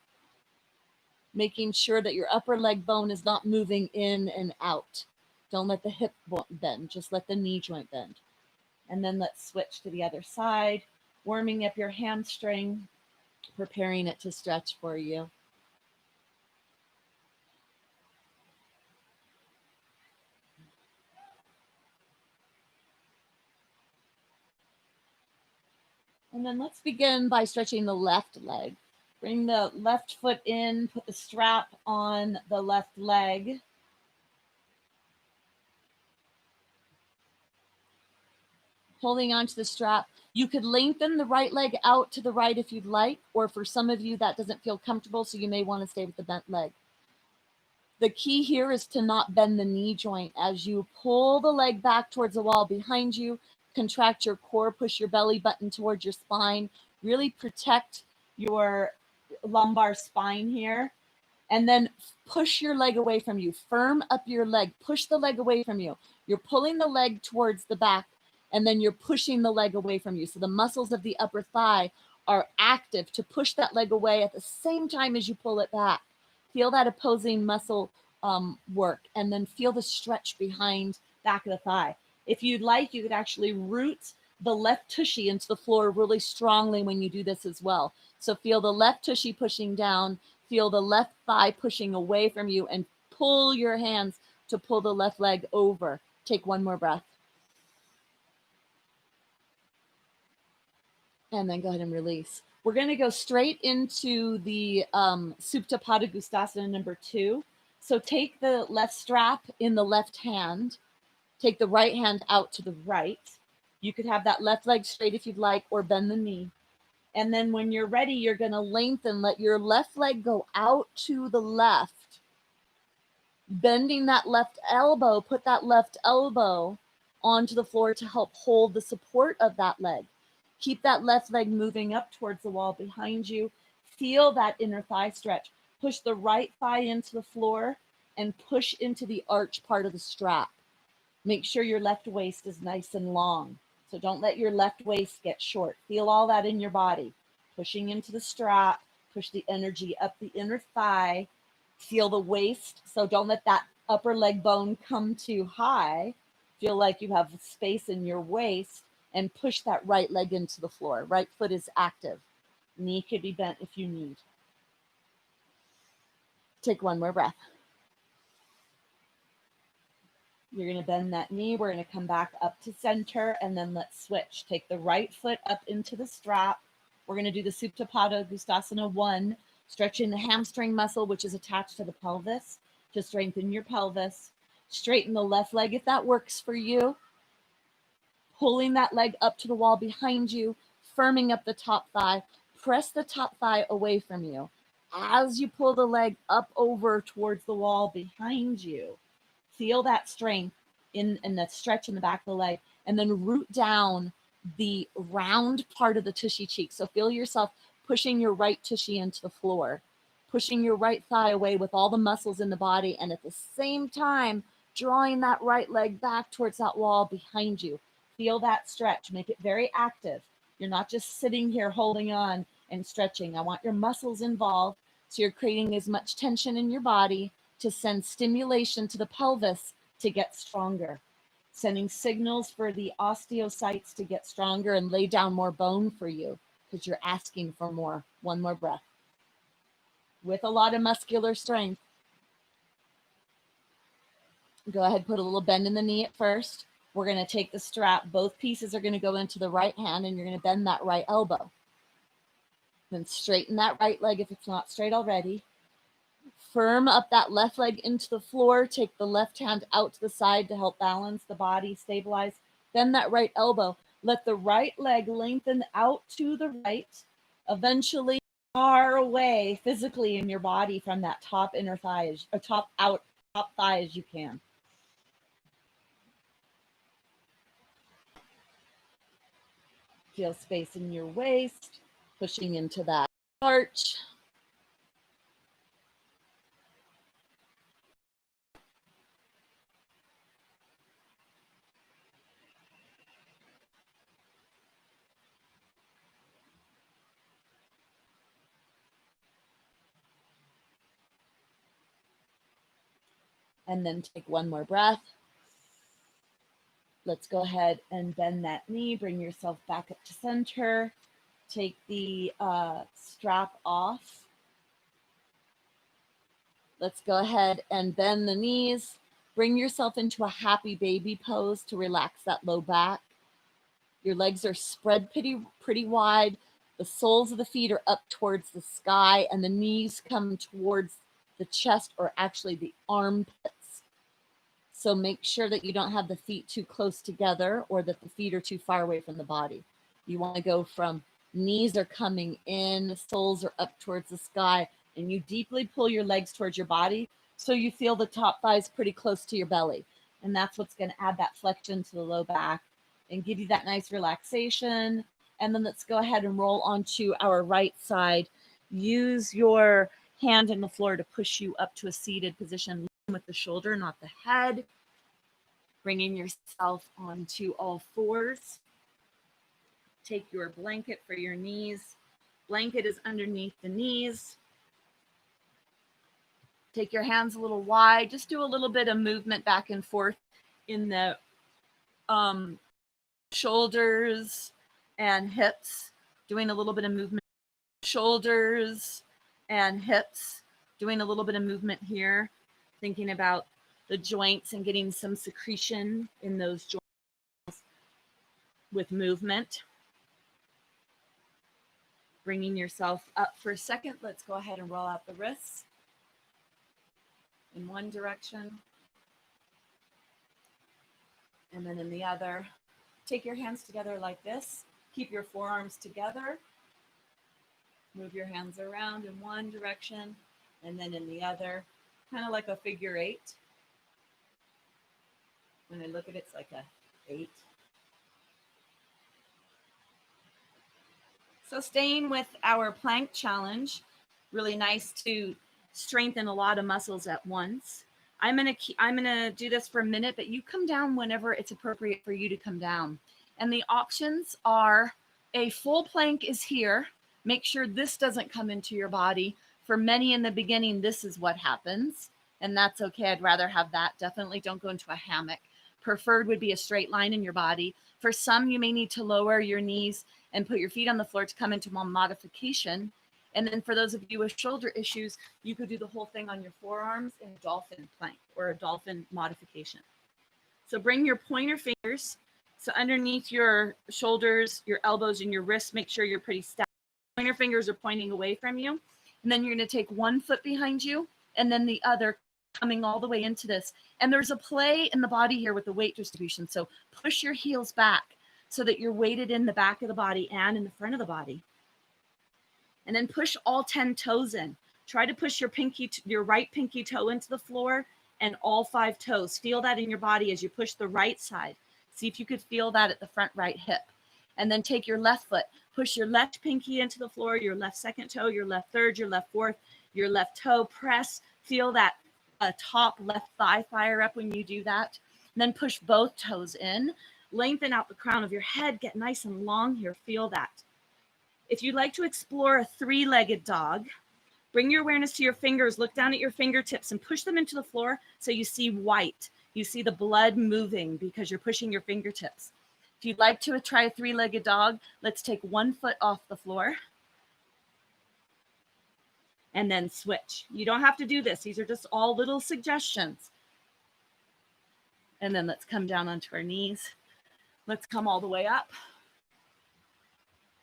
making sure that your upper leg bone is not moving in and out. Don't let the hip bend, just let the knee joint bend. And then let's switch to the other side, warming up your hamstring, preparing it to stretch for you. And then let's begin by stretching the left leg. Bring the left foot in, put the strap on the left leg. Holding onto the strap. You could lengthen the right leg out to the right if you'd like, or for some of you that doesn't feel comfortable, so you may want to stay with the bent leg. The key here is to not bend the knee joint. As you pull the leg back towards the wall behind you, contract your core, push your belly button towards your spine, really protect your lumbar spine here, and then push your leg away from you. Firm up your leg, push the leg away from you. You're pulling the leg towards the back, and then you're pushing the leg away from you. So the muscles of the upper thigh are active to push that leg away at the same time as you pull it back. Feel that opposing muscle work, and then feel the stretch behind back of the thigh. If you'd like, you could actually root the left tushy into the floor really strongly when you do this as well. So feel the left tushy pushing down, feel the left thigh pushing away from you, and pull your hands to pull the left leg over. Take one more breath. And then go ahead and release. We're going to go straight into the Supta Pada Gustasana number 2. So take the left strap in the left hand. Take the right hand out to the right. You could have that left leg straight if you'd like, or bend the knee. And then when you're ready, you're going to lengthen. Let your left leg go out to the left. Bending that left elbow, put that left elbow onto the floor to help hold the support of that leg. Keep that left leg moving up towards the wall behind you. Feel that inner thigh stretch. Push the right thigh into the floor and push into the arch part of the strap. Make sure your left waist is nice and long. So don't let your left waist get short. Feel all that in your body. Pushing into the strap, push the energy up the inner thigh. Feel the waist. So don't let that upper leg bone come too high. Feel like you have space in your waist, and push that right leg into the floor. Right foot is active. Knee could be bent if you need. Take one more breath. You're going to bend that knee. We're going to come back up to center, and then let's switch. Take the right foot up into the strap. We're going to do the Supta Pada Gustasana 1, stretching the hamstring muscle, which is attached to the pelvis, to strengthen your pelvis. Straighten the left leg if that works for you. Pulling that leg up to the wall behind you, firming up the top thigh. Press the top thigh away from you. As you pull the leg up over towards the wall behind you, feel that strength in the stretch in the back of the leg, and then root down the round part of the tushy cheek. So feel yourself pushing your right tushy into the floor, pushing your right thigh away with all the muscles in the body, and at the same time, drawing that right leg back towards that wall behind you. Feel that stretch. Make it very active. You're not just sitting here holding on and stretching. I want your muscles involved, so you're creating as much tension in your body to send stimulation to the pelvis to get stronger, sending signals for the osteocytes to get stronger and lay down more bone for you because you're asking for more. One more breath. With a lot of muscular strength. Go ahead, put a little bend in the knee at first. We're going to take the strap. Both pieces are going to go into the right hand, and you're going to bend that right elbow. Then straighten that right leg if it's not straight already. Firm up that left leg into the floor. Take the left hand out to the side to help balance the body, stabilize. Bend that right elbow. Let the right leg lengthen out to the right. Eventually, far away physically in your body from that top inner thigh, or top thigh as you can. Feel space in your waist, pushing into that arch. And then take one more breath. Let's go ahead and bend that knee. Bring yourself back up to center. Take the strap off. Let's go ahead and bend the knees. Bring yourself into a happy baby pose to relax that low back. Your legs are spread pretty wide. The soles of the feet are up towards the sky, and the knees come towards the chest, or actually the armpits. So make sure that you don't have the feet too close together or that the feet are too far away from the body. You want to go from knees are coming in, soles are up towards the sky, and you deeply pull your legs towards your body so you feel the top thighs pretty close to your belly. And that's what's going to add that flexion to the low back and give you that nice relaxation. And then let's go ahead and roll onto our right side. Use your hand on the floor to push you up to a seated position with the shoulder, not the head. Bringing yourself onto all fours. Take your blanket for your knees. Blanket is underneath the knees. Take your hands a little wide. Just do a little bit of movement back and forth in the shoulders and hips. Doing a little bit of movement. Shoulders and hips. Doing a little bit of movement here. Thinking about the joints and getting some secretion in those joints with movement. Bringing yourself up for a second. Let's go ahead and roll out the wrists in one direction and then in the other. Take your hands together like this. Keep your forearms together. Move your hands around in one direction and then in the other, kind of like a figure eight. When I look at it, it's like a 8. So staying with our plank challenge, really nice to strengthen a lot of muscles at once. I'm gonna do this for a minute, but you come down whenever it's appropriate for you to come down. And the options are a full plank is here. Make sure this doesn't come into your body. For many in the beginning, this is what happens, and that's okay. I'd rather have that. Definitely don't go into a hammock. Preferred would be a straight line in your body. For some, you may need to lower your knees and put your feet on the floor to come into more modification. And then for those of you with shoulder issues, you could do the whole thing on your forearms in a dolphin plank or a dolphin modification. So bring your pointer fingers. So underneath your shoulders, your elbows, and your wrists, make sure you're pretty stacked. Pointer fingers are pointing away from you. And then you're going to take one foot behind you and then the other coming all the way into this. And there's a play in the body here with the weight distribution. So push your heels back so that you're weighted in the back of the body and in the front of the body. And then push all 10 toes in. Try to push your right pinky toe into the floor and all 5 toes. Feel that in your body as you push the right side. See if you could feel that at the front right hip. And then take your left foot. Push your left pinky into the floor, your left second toe, your left third, your left fourth, your left toe. Press. Feel that top left thigh fire up when you do that. And then push both toes in. Lengthen out the crown of your head. Get nice and long here. Feel that. If you'd like to explore a 3-legged dog, bring your awareness to your fingers, look down at your fingertips and push them into the floor so you see white. You see the blood moving because you're pushing your fingertips. If you'd like to try a 3-legged dog, let's take 1 foot off the floor and then switch. You don't have to do this. These are just all little suggestions. And then let's come down onto our knees. Let's come all the way up.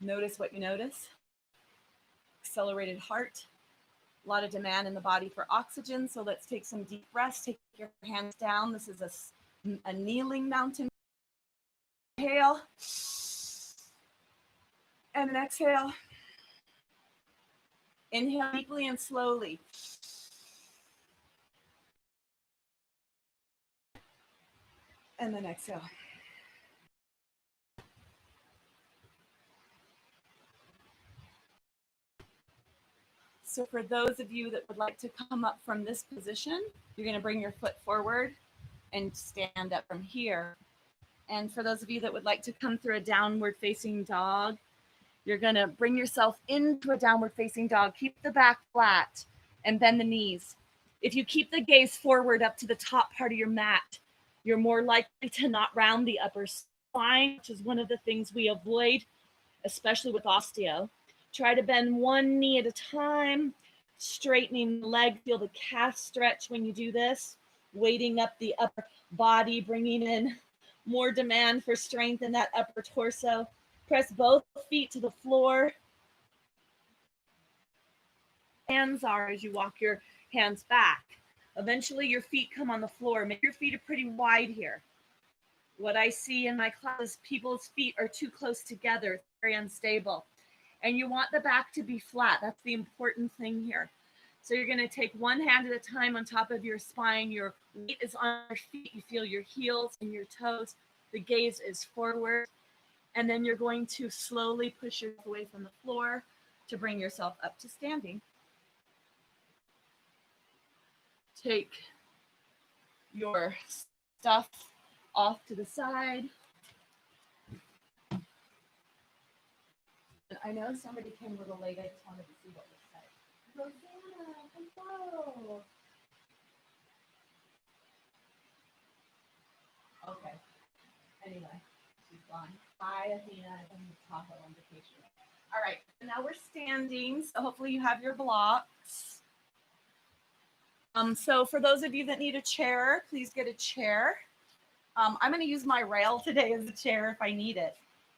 Notice what you notice. Accelerated heart. A lot of demand in the body for oxygen. So let's take some deep breaths. Take your hands down. This is a kneeling mountain. Inhale. And an exhale. Inhale deeply and slowly. And then exhale. So for those of you that would like to come up from this position, you're going to bring your foot forward and stand up from here. And for those of you that would like to come through a downward facing dog, you're going to bring yourself into a downward facing dog. Keep the back flat and bend the knees. If you keep the gaze forward up to the top part of your mat, you're more likely to not round the upper spine, which is one of the things we avoid, especially with osteo. Try to bend one knee at a time, straightening the leg. Feel the calf stretch when you do this, weighting up the upper body, bringing in more demand for strength in that upper torso. Press both feet to the floor. Hands are as you walk your hands back. Eventually your feet come on the floor. Make your feet are pretty wide here. What I see in my class, people's feet are too close together. It's very unstable. And you want the back to be flat. That's the important thing here. So you're going to take one hand at a time on top of your spine. Your weight is on your feet. You feel your heels and your toes. The gaze is forward. And then you're going to slowly push yourself away from the floor to bring yourself up to standing. Take your stuff off to the side. I know somebody came a little late. I just wanted to see what was said. Rosanna, hello. Okay. Anyway, she's gone. Bye, Athena, and Tahoe on vacation. All right. So now we're standing. So hopefully you have your blocks. So for those of you that need a chair, please get a chair. I'm going to use my rail today as a chair if I need it.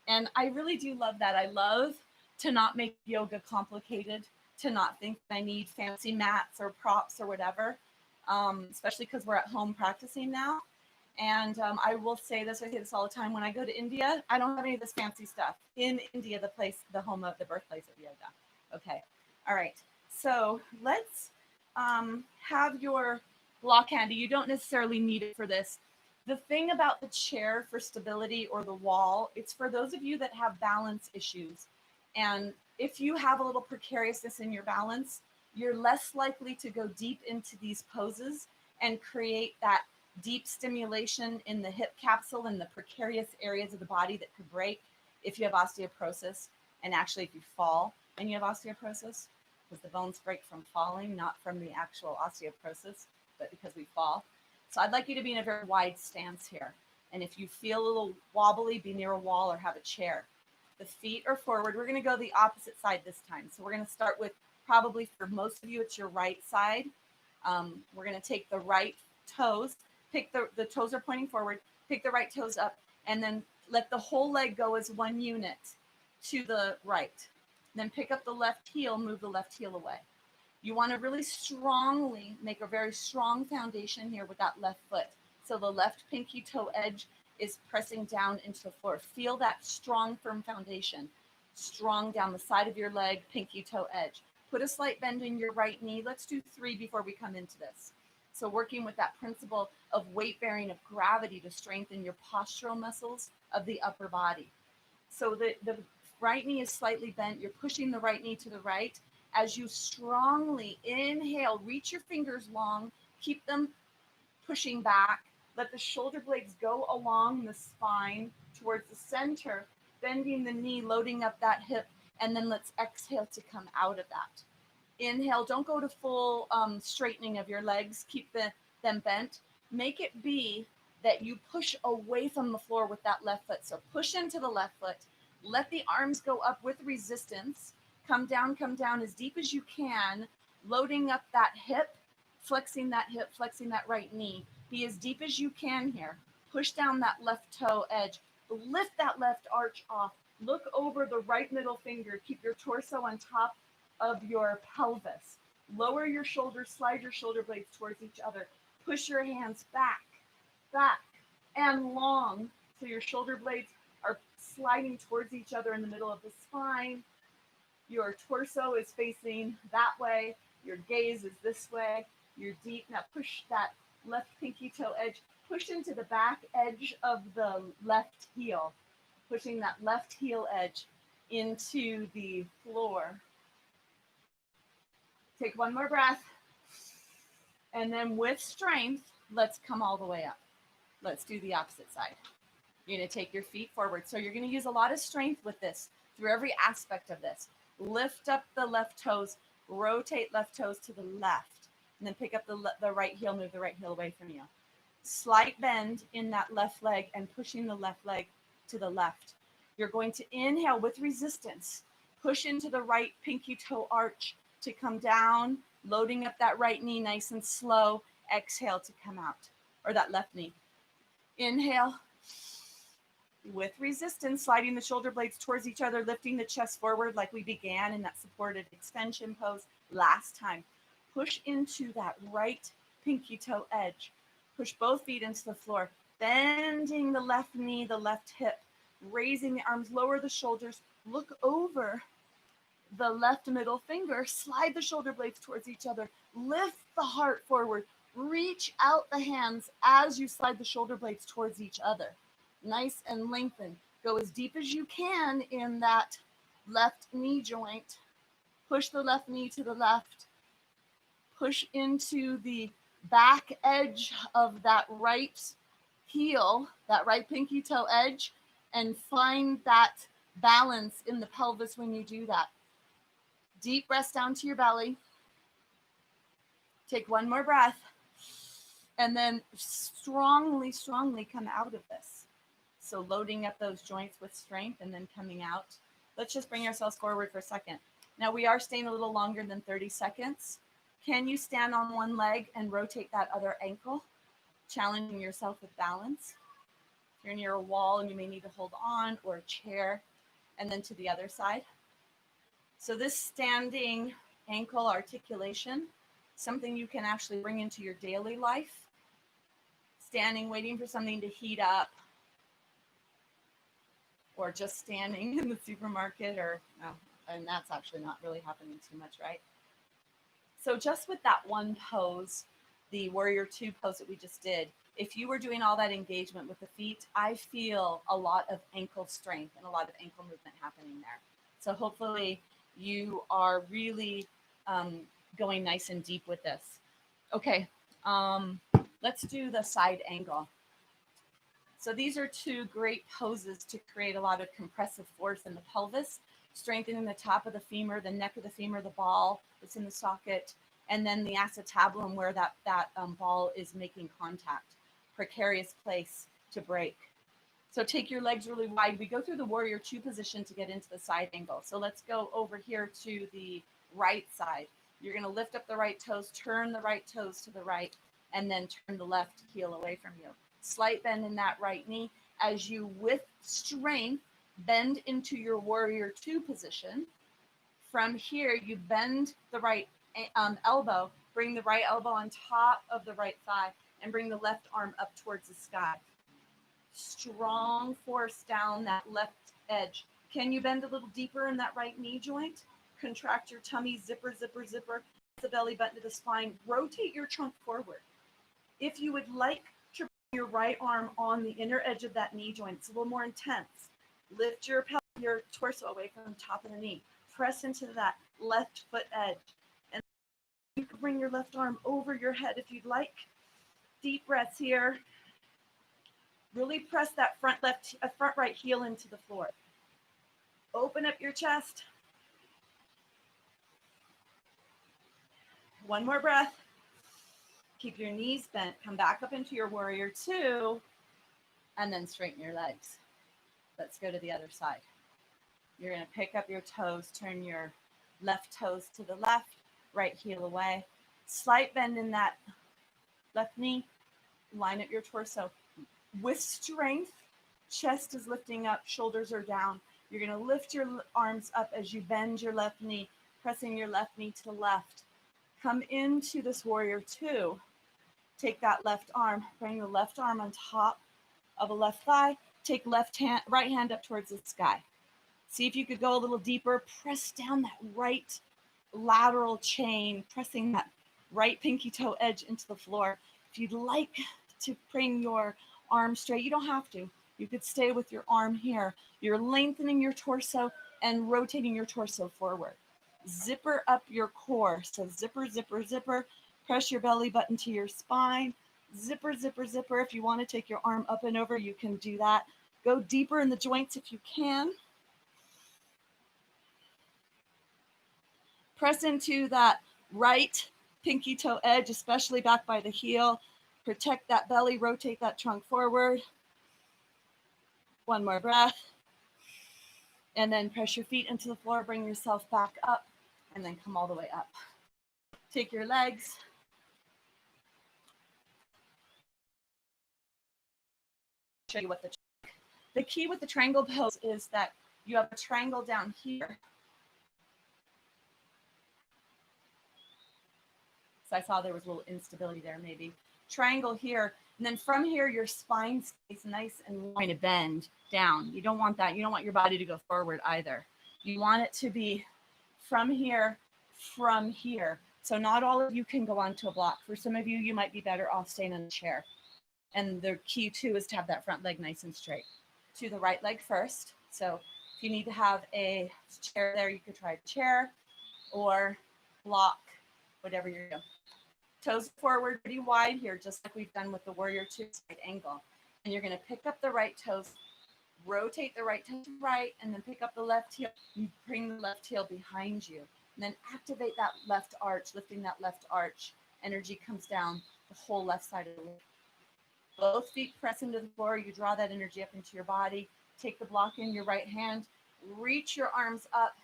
And I really do love that. I love to not make yoga complicated, to not think I need fancy mats or props or whatever, especially because we're at home practicing now. And I will say this, I say this all the time. When I go to India, I don't have any of this fancy stuff. In India, the home of the birthplace of yoga. Okay. All right. So let's have your block handy. You don't necessarily need it for this. The thing about the chair for stability or the wall, it's for those of you that have balance issues. And if you have a little precariousness in your balance, you're less likely to go deep into these poses and create that deep stimulation in the hip capsule and the precarious areas of the body that could break if you have osteoporosis. And actually, if you fall and you have osteoporosis, because the bones break from falling, not from the actual osteoporosis, but because we fall. So I'd like you to be in a very wide stance here. And if you feel a little wobbly, be near a wall or have a chair. The feet are forward. We're going to go the opposite side this time. So we're going to start with, probably for most of you, it's your right side. We're going to take the right toes, pick the toes are pointing forward, pick the right toes up, and then let the whole leg go as one unit to the right. Then pick up the left heel, move the left heel away. You want to really strongly make a very strong foundation here with that left foot. So the left pinky toe edge is pressing down into the floor. Feel that strong, firm foundation. Strong down the side of your leg, pinky toe edge. Put a slight bend in your right knee. Let's do 3 before we come into this. So working with that principle of weight bearing, of gravity to strengthen your postural muscles of the upper body. So the right knee is slightly bent. You're pushing the right knee to the right. As you strongly inhale, reach your fingers long, keep them pushing back. Let the shoulder blades go along the spine towards the center, bending the knee, loading up that hip, and then let's exhale to come out of that. Inhale, don't go to full straightening of your legs. Keep them bent. Make it be that you push away from the floor with that left foot. So push into the left foot. Let the arms go up with resistance. Come down as deep as you can, loading up that hip, flexing that right knee. Be as deep as you can here. Push down that left toe edge. Lift that left arch off. Look over the right middle finger. Keep your torso on top of your pelvis. Lower your shoulders, slide your shoulder blades towards each other. Push your hands back, and long. So your shoulder blades are sliding towards each other in the middle of the spine. Your torso is facing that way. Your gaze is this way. You're deep. Now push that left pinky toe edge. Push into the back edge of the left heel. Pushing that left heel edge into the floor. Take one more breath. And then with strength, let's come all the way up. Let's do the opposite side. You're going to take your feet forward. So you're going to use a lot of strength with this through every aspect of this. Lift up the left toes, rotate left toes to the left. and then pick up the right heel, move the right heel away from you. Slight bend in that left leg and pushing the left leg to the left. You're going to inhale with resistance, push into the right pinky toe arch to come down, loading up that right knee nice and slow. Exhale to come out, or that left knee. Inhale with resistance, sliding the shoulder blades towards each other, lifting the chest forward like we began in that supported extension pose last time. Push into that right pinky toe edge. Push both feet into the floor, bending the left knee, the left hip, raising the arms, lower the shoulders, look over the left middle finger, slide the shoulder blades towards each other, lift the heart forward, reach out the hands as you slide the shoulder blades towards each other. Nice and lengthen. Go as deep as you can in that left knee joint. Push the left knee to the left. Push into the back edge of that right heel, that right pinky toe edge, and find that balance in the pelvis when you do that. Deep breaths down to your belly. Take one more breath, and then strongly, strongly come out of this. So loading up those joints with strength and then coming out. Let's just bring ourselves forward for a second. Now we are staying a little longer than 30 seconds. Can you stand on one leg and rotate that other ankle? Challenging yourself with balance. If you're near a wall and you may need to hold on, or a chair, and then to the other side. So this standing ankle articulation, something you can actually bring into your daily life. Standing, waiting for something to heat up, or just standing in the supermarket, or, and that's actually not really happening too much, right? So just with that one pose, the Warrior Two pose that we just did, if you were doing all that engagement with the feet, I feel a lot of ankle strength and a lot of ankle movement happening there. So hopefully you are really going nice and deep with this. Okay, let's do the side angle. So these are two great poses to create a lot of compressive force in the pelvis, strengthening the top of the femur, the neck of the femur, the ball that's in the socket, and then the acetabulum where that ball is making contact. Precarious place to break. So take your legs really wide. We go through the Warrior Two position to get into the side angle. So let's go over here to the right side. You're going to lift up the right toes, turn the right toes to the right, and then turn the left heel away from you. Slight bend in that right knee as you, with strength, bend into your Warrior Two position. From here, you bend the right elbow, bring the right elbow on top of the right thigh, and bring the left arm up towards the sky. Strong force down that left edge. Can you bend a little deeper in that right knee joint? Contract your tummy, zipper, zipper, zipper, the belly button to the spine. Rotate your trunk forward. If you would like to bring your right arm on the inner edge of that knee joint, it's a little more intense. Lift your torso away from the top of the knee. Press into that left foot edge. And you can bring your left arm over your head if you'd like. Deep breaths here. Really press that front right heel into the floor. Open up your chest. One more breath. Keep your knees bent. Come back up into your Warrior Two, and then straighten your legs. Let's go to the other side. You're going to pick up your toes, turn your left toes to the left, right heel away. Slight bend in that left knee. Line up your torso. With strength, chest is lifting up, shoulders are down. You're going to lift your arms up as you bend your left knee, pressing your left knee to the left. Come into this Warrior Two. Take that left arm, bring the left arm on top of a left thigh. Take right hand up towards the sky. See if you could go a little deeper. Press down that right lateral chain, pressing that right pinky toe edge into the floor. If you'd like to bring your arm straight, you don't have to. You could stay with your arm here. You're lengthening your torso and rotating your torso forward. Zipper up your core. So zipper, zipper, zipper. Press your belly button to your spine. Zipper, zipper, zipper. If you want to take your arm up and over, you can do that. Go deeper in the joints if you can. Press into that right pinky toe edge, especially back by the heel. Protect that belly, rotate that trunk forward. One more breath. And then press your feet into the floor, bring yourself back up, and then come all the way up. Take your legs. Show you what the key with the triangle pose is that you have a triangle down here. So I saw there was a little instability there, maybe. Triangle here, and then from here, your spine stays nice and line to bend down. You don't want that. You don't want your body to go forward either. You want it to be from here, from here. So not all of you can go onto a block. For some of you, you might be better off staying in a chair. And the key too is to have that front leg nice and straight. To the right leg first. So if you need to have a chair there, you could try a chair or block, whatever you're doing. Toes forward pretty wide here, just like we've done with the warrior two side angle. And you're going to pick up the right toes, rotate the right toe to right, and then pick up the left heel. You bring the left heel behind you. And then activate that left arch, lifting that left arch. Energy comes down the whole left side of the leg. Both feet press into the floor. You draw that energy up into your body. Take the block in your right hand. Reach your arms up.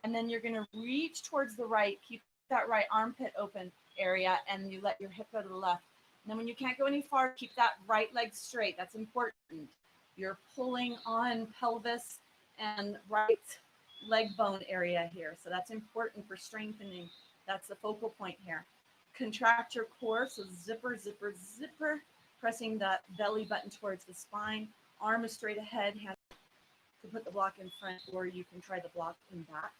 And then you're going to reach towards the right. Keep that right armpit open area, and you let your hip go to the left. And then when you can't go any farther, keep that right leg straight. That's important. You're pulling on pelvis and right leg bone area here. So that's important for strengthening. That's the focal point here. Contract your core. So zipper, zipper, zipper. Pressing that belly button towards the spine. Arm is straight ahead. Hand to put the block in front, or you can try the block in back.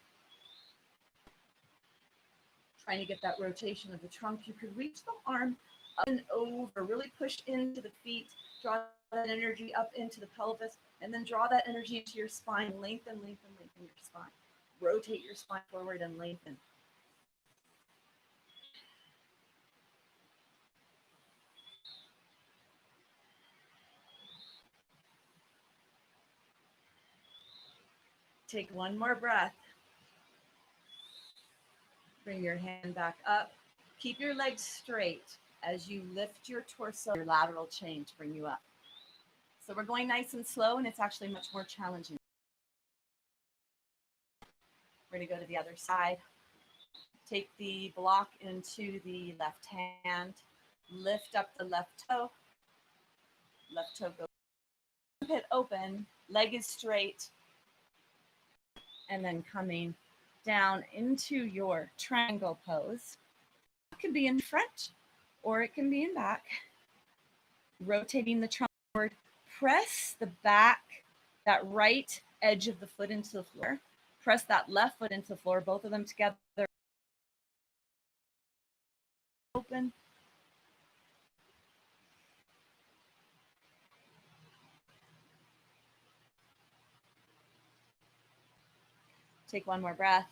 Trying to get that rotation of the trunk. You could reach the arm up and over, really push into the feet, draw that energy up into the pelvis, and then draw that energy into your spine. Lengthen, lengthen, lengthen your spine. Rotate your spine forward and lengthen. Take one more breath. Bring your hand back up. Keep your legs straight as you lift your torso, your lateral chain to bring you up. So we're going nice and slow, and it's actually much more challenging. We're going to go to the other side. Take the block into the left hand. Lift up the left toe. Left toe goes armpit open. Leg is straight. And then coming down into your triangle pose. It can be in front or it can be in back. Rotating the trunk forward. Press the back, that right edge of the foot into the floor. Press that left foot into the floor, both of them together. Open. Take one more breath.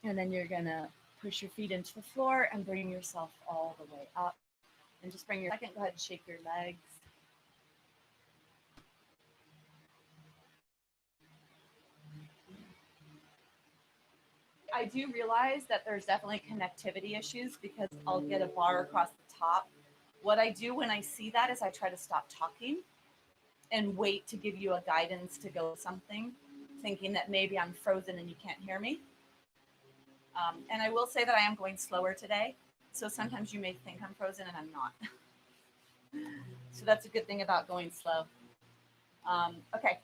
And then you're going to push your feet into the floor and bring yourself all the way up. And just bring your second, go ahead and shake your legs. I do realize that there's definitely connectivity issues because I'll get a bar across the top. What I do when I see that is I try to stop talking and wait to give you a guidance to go something, thinking that maybe I'm frozen and you can't hear me. And I will say that I am going slower today. So sometimes you may think I'm frozen and I'm not. So that's a good thing about going slow. Okay.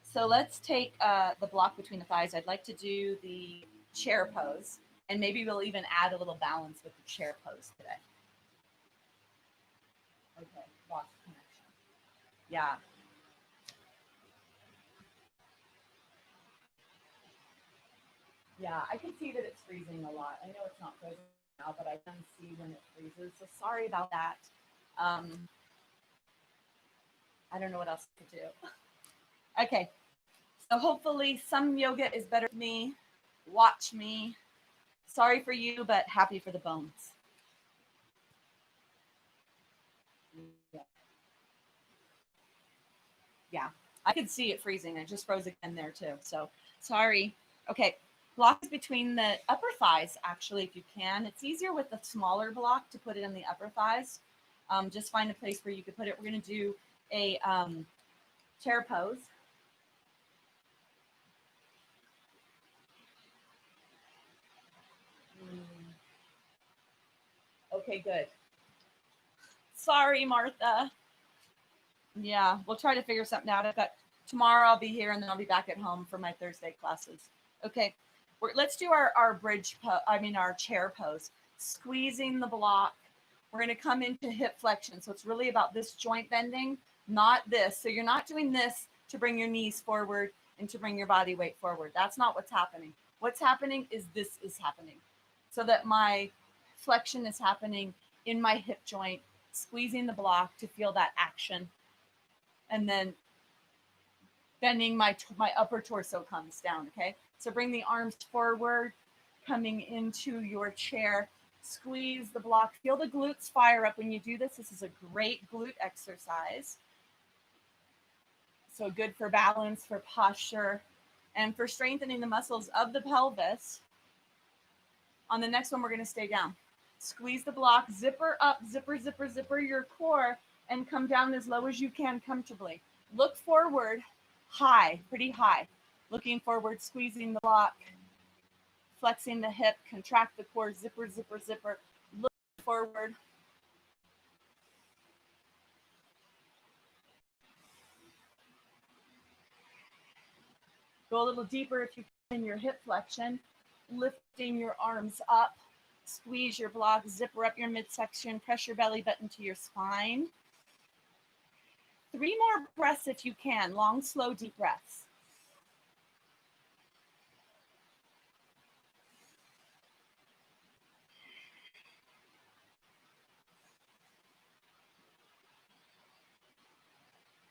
So let's take the block between the thighs. I'd like to do the chair pose, and maybe we'll even add a little balance with the chair pose today. Okay, lost connection. Yeah. Yeah, I can see that it's freezing a lot. I know it's not frozen now, but I can see when it freezes. So sorry about that. I don't know what else to do. Okay. So hopefully some yoga is better for me. Watch me. Sorry for you, but happy for the bones. Yeah, I could see it freezing. I just froze again there too. So sorry. Okay, Block is between the upper thighs, actually, if you can. It's easier with the smaller block to put it in the upper thighs. Just find a place where you could put it. We're going to do a chair pose. Okay, good. Sorry, Martha. Yeah, we'll try to figure something out. I've got tomorrow, I'll be here, and then I'll be back at home for my Thursday classes. Okay, let's do our bridge pose. I mean, our chair pose. Squeezing the block. We're going to come into hip flexion. So it's really about this joint bending, not this. So you're not doing this to bring your knees forward and to bring your body weight forward. That's not what's happening. What's happening is this is happening. So that my flexion is happening in my hip joint, squeezing the block to feel that action. And then bending my upper torso comes down, okay? So bring the arms forward, coming into your chair. Squeeze the block. Feel the glutes fire up when you do this. This is a great glute exercise. So good for balance, for posture, and for strengthening the muscles of the pelvis. On the next one, we're going to stay down. Squeeze the block, zipper up, zipper, zipper, zipper your core, and come down as low as you can comfortably. Look forward, high, pretty high. Looking forward, squeezing the block, flexing the hip, contract the core, zipper, zipper, zipper. Look forward. Go a little deeper if you can in your hip flexion, lifting your arms up. Squeeze your block, zipper up your midsection, press your belly button to your spine. 3 more breaths if you can, long, slow, deep breaths.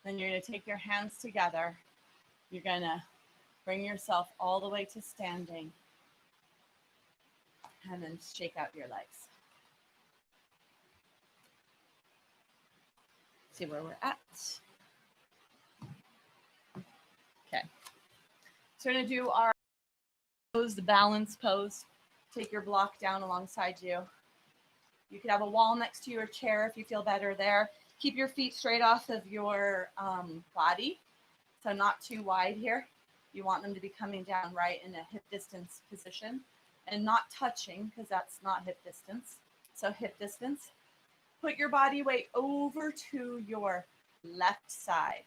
Then you're going to take your hands together. You're going to bring yourself all the way to standing. And then shake out your legs. See where we're at. Okay. So we're going to do our pose, the balance pose. Take your block down alongside you. You could have a wall next to your chair if you feel better there. Keep your feet straight off of your body, so not too wide here. You want them to be coming down right in a hip distance position and not touching, because that's not hip distance. So hip distance. Put your body weight over to your left side.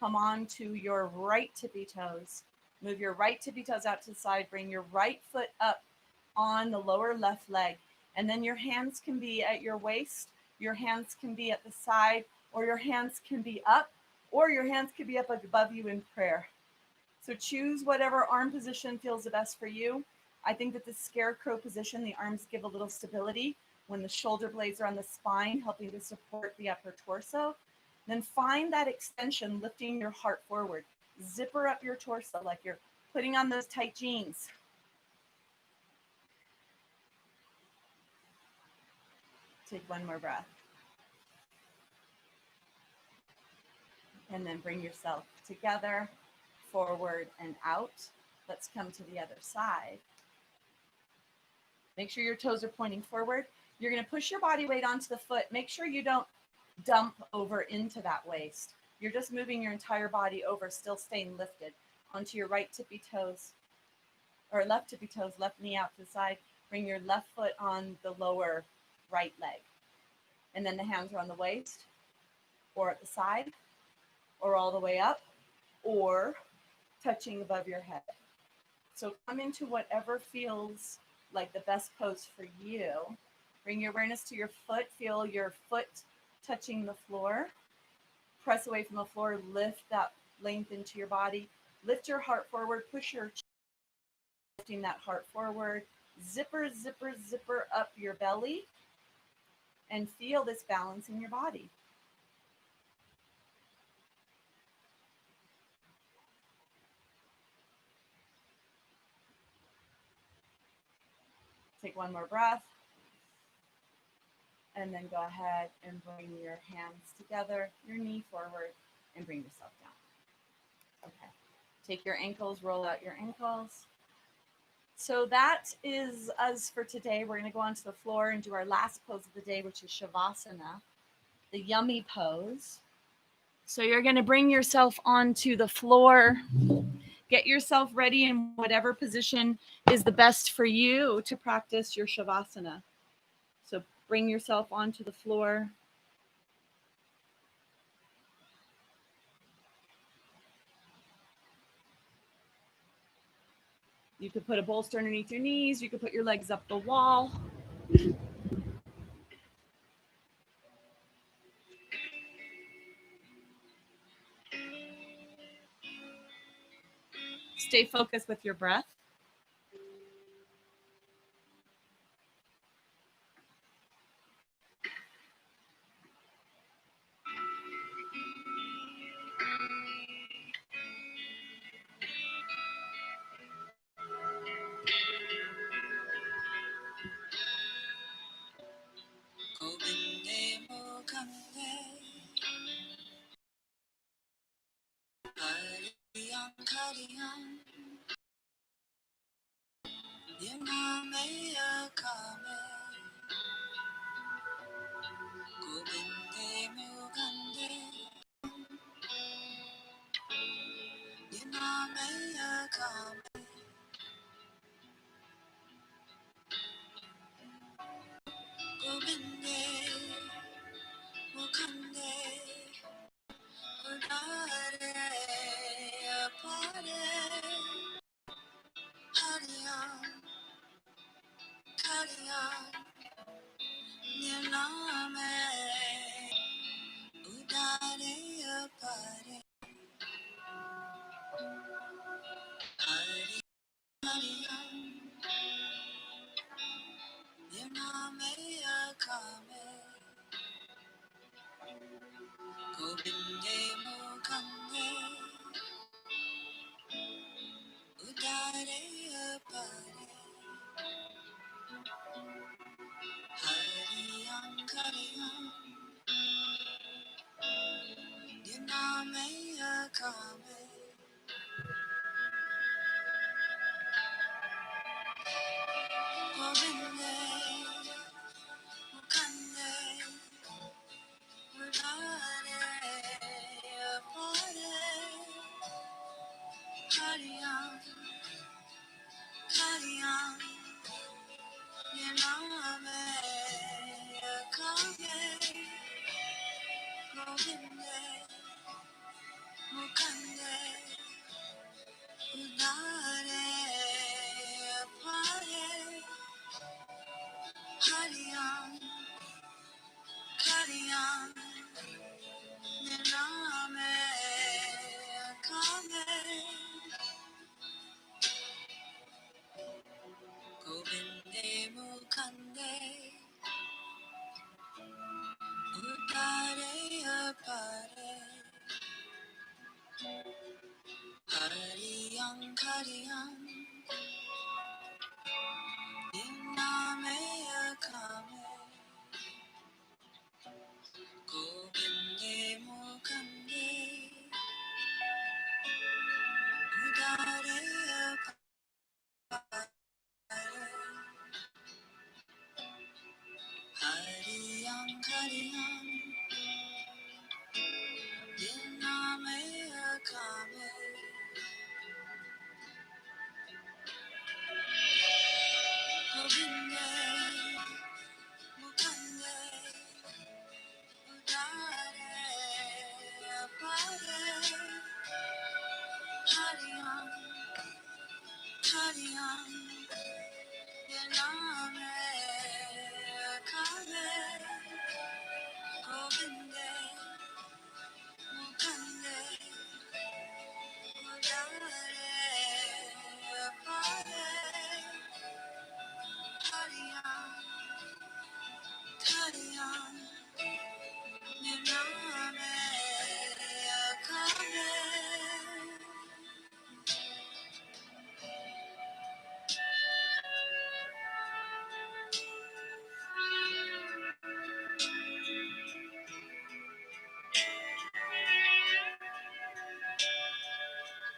Come on to your right tippy toes. Move your right tippy toes out to the side. Bring your right foot up on the lower left leg. And then your hands can be at your waist, your hands can be at the side, or your hands can be up, or your hands could be up above you in prayer. So choose whatever arm position feels the best for you. I think that the scarecrow position, the arms give a little stability when the shoulder blades are on the spine, helping to support the upper torso. Then find that extension, lifting your heart forward. Zipper up your torso like you're putting on those tight jeans. Take one more breath. And then bring yourself together, forward and out. Let's come to the other side. Make sure your toes are pointing forward. You're going to push your body weight onto the foot. Make sure you don't dump over into that waist. You're just moving your entire body over, still staying lifted onto your right tippy toes, or left tippy toes, left knee out to the side. Bring your left foot on the lower right leg. And then the hands are on the waist, or at the side, or all the way up, or touching above your head. So come into whatever feels like the best pose for you. Bring your awareness to your foot. Feel your foot touching the floor. Press away from the floor. Lift that length into your body. Lift your heart forward. Push your chin, lifting that heart forward. Zipper, zipper, zipper up your belly. And feel this balance in your body. Take one more breath. And then go ahead and bring your hands together, your knee forward, and bring yourself down. Okay. Take your ankles, roll out your ankles. So that is us for today. We're going to go onto the floor and do our last pose of the day, which is Shavasana, the yummy pose. So you're going to bring yourself onto the floor. Get yourself ready in whatever position is the best for you to practice your Shavasana. So bring yourself onto the floor. You could put a bolster underneath your knees. You could put your legs up the wall. Stay focused with your breath.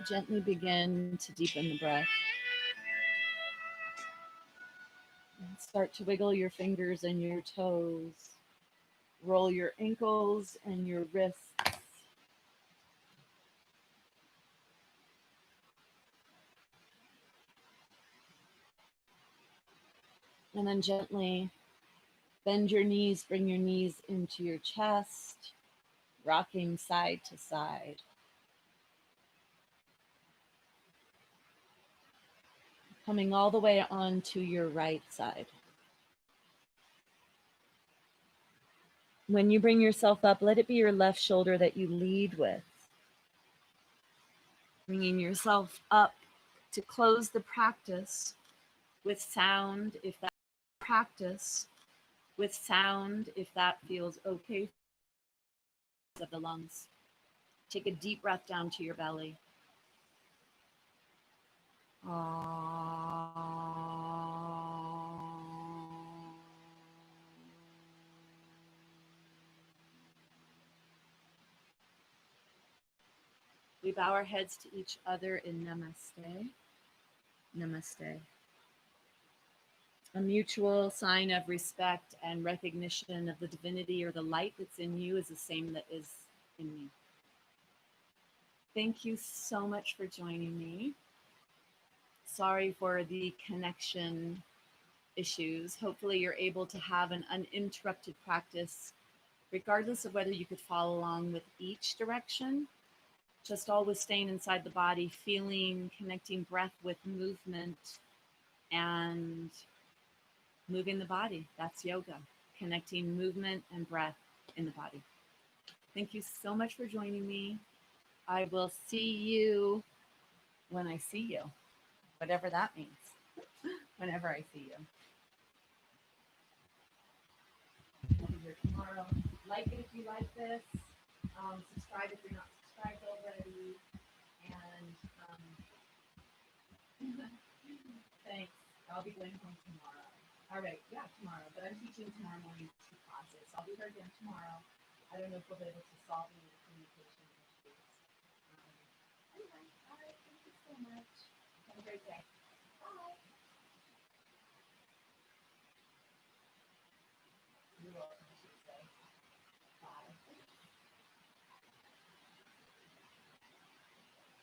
Gently begin to deepen the breath. Start to wiggle your fingers and your toes. Roll your ankles and your wrists. And then gently bend your knees, bring your knees into your chest, rocking side to side. Coming all the way onto your right side. When you bring yourself up, let it be your left shoulder that you lead with. Bringing yourself up to close the practice with sound, if that practice with sound, if that feels okay of the lungs. Take a deep breath down to your belly. We bow our heads to each other in namaste. Namaste. A mutual sign of respect and recognition of the divinity or the light that's in you is the same that is in me. Thank you so much for joining me. Sorry for the connection issues. Hopefully you're able to have an uninterrupted practice, regardless of whether you could follow along with each direction. Just always staying inside the body, feeling, connecting breath with movement and moving the body. That's yoga, connecting movement and breath in the body. Thank you so much for joining me. I will see you when I see you, whatever that means, whenever I see you. I'll be here tomorrow. Like it if you like this. Subscribe if you're not subscribed already. And thanks. I'll be going home tomorrow. All right, yeah, tomorrow. But I'm teaching tomorrow morning 2 classes. I'll be here again tomorrow. I don't know if we'll be able to solve any communication issues. Anyway, all right. Thank you so much. Have a great day.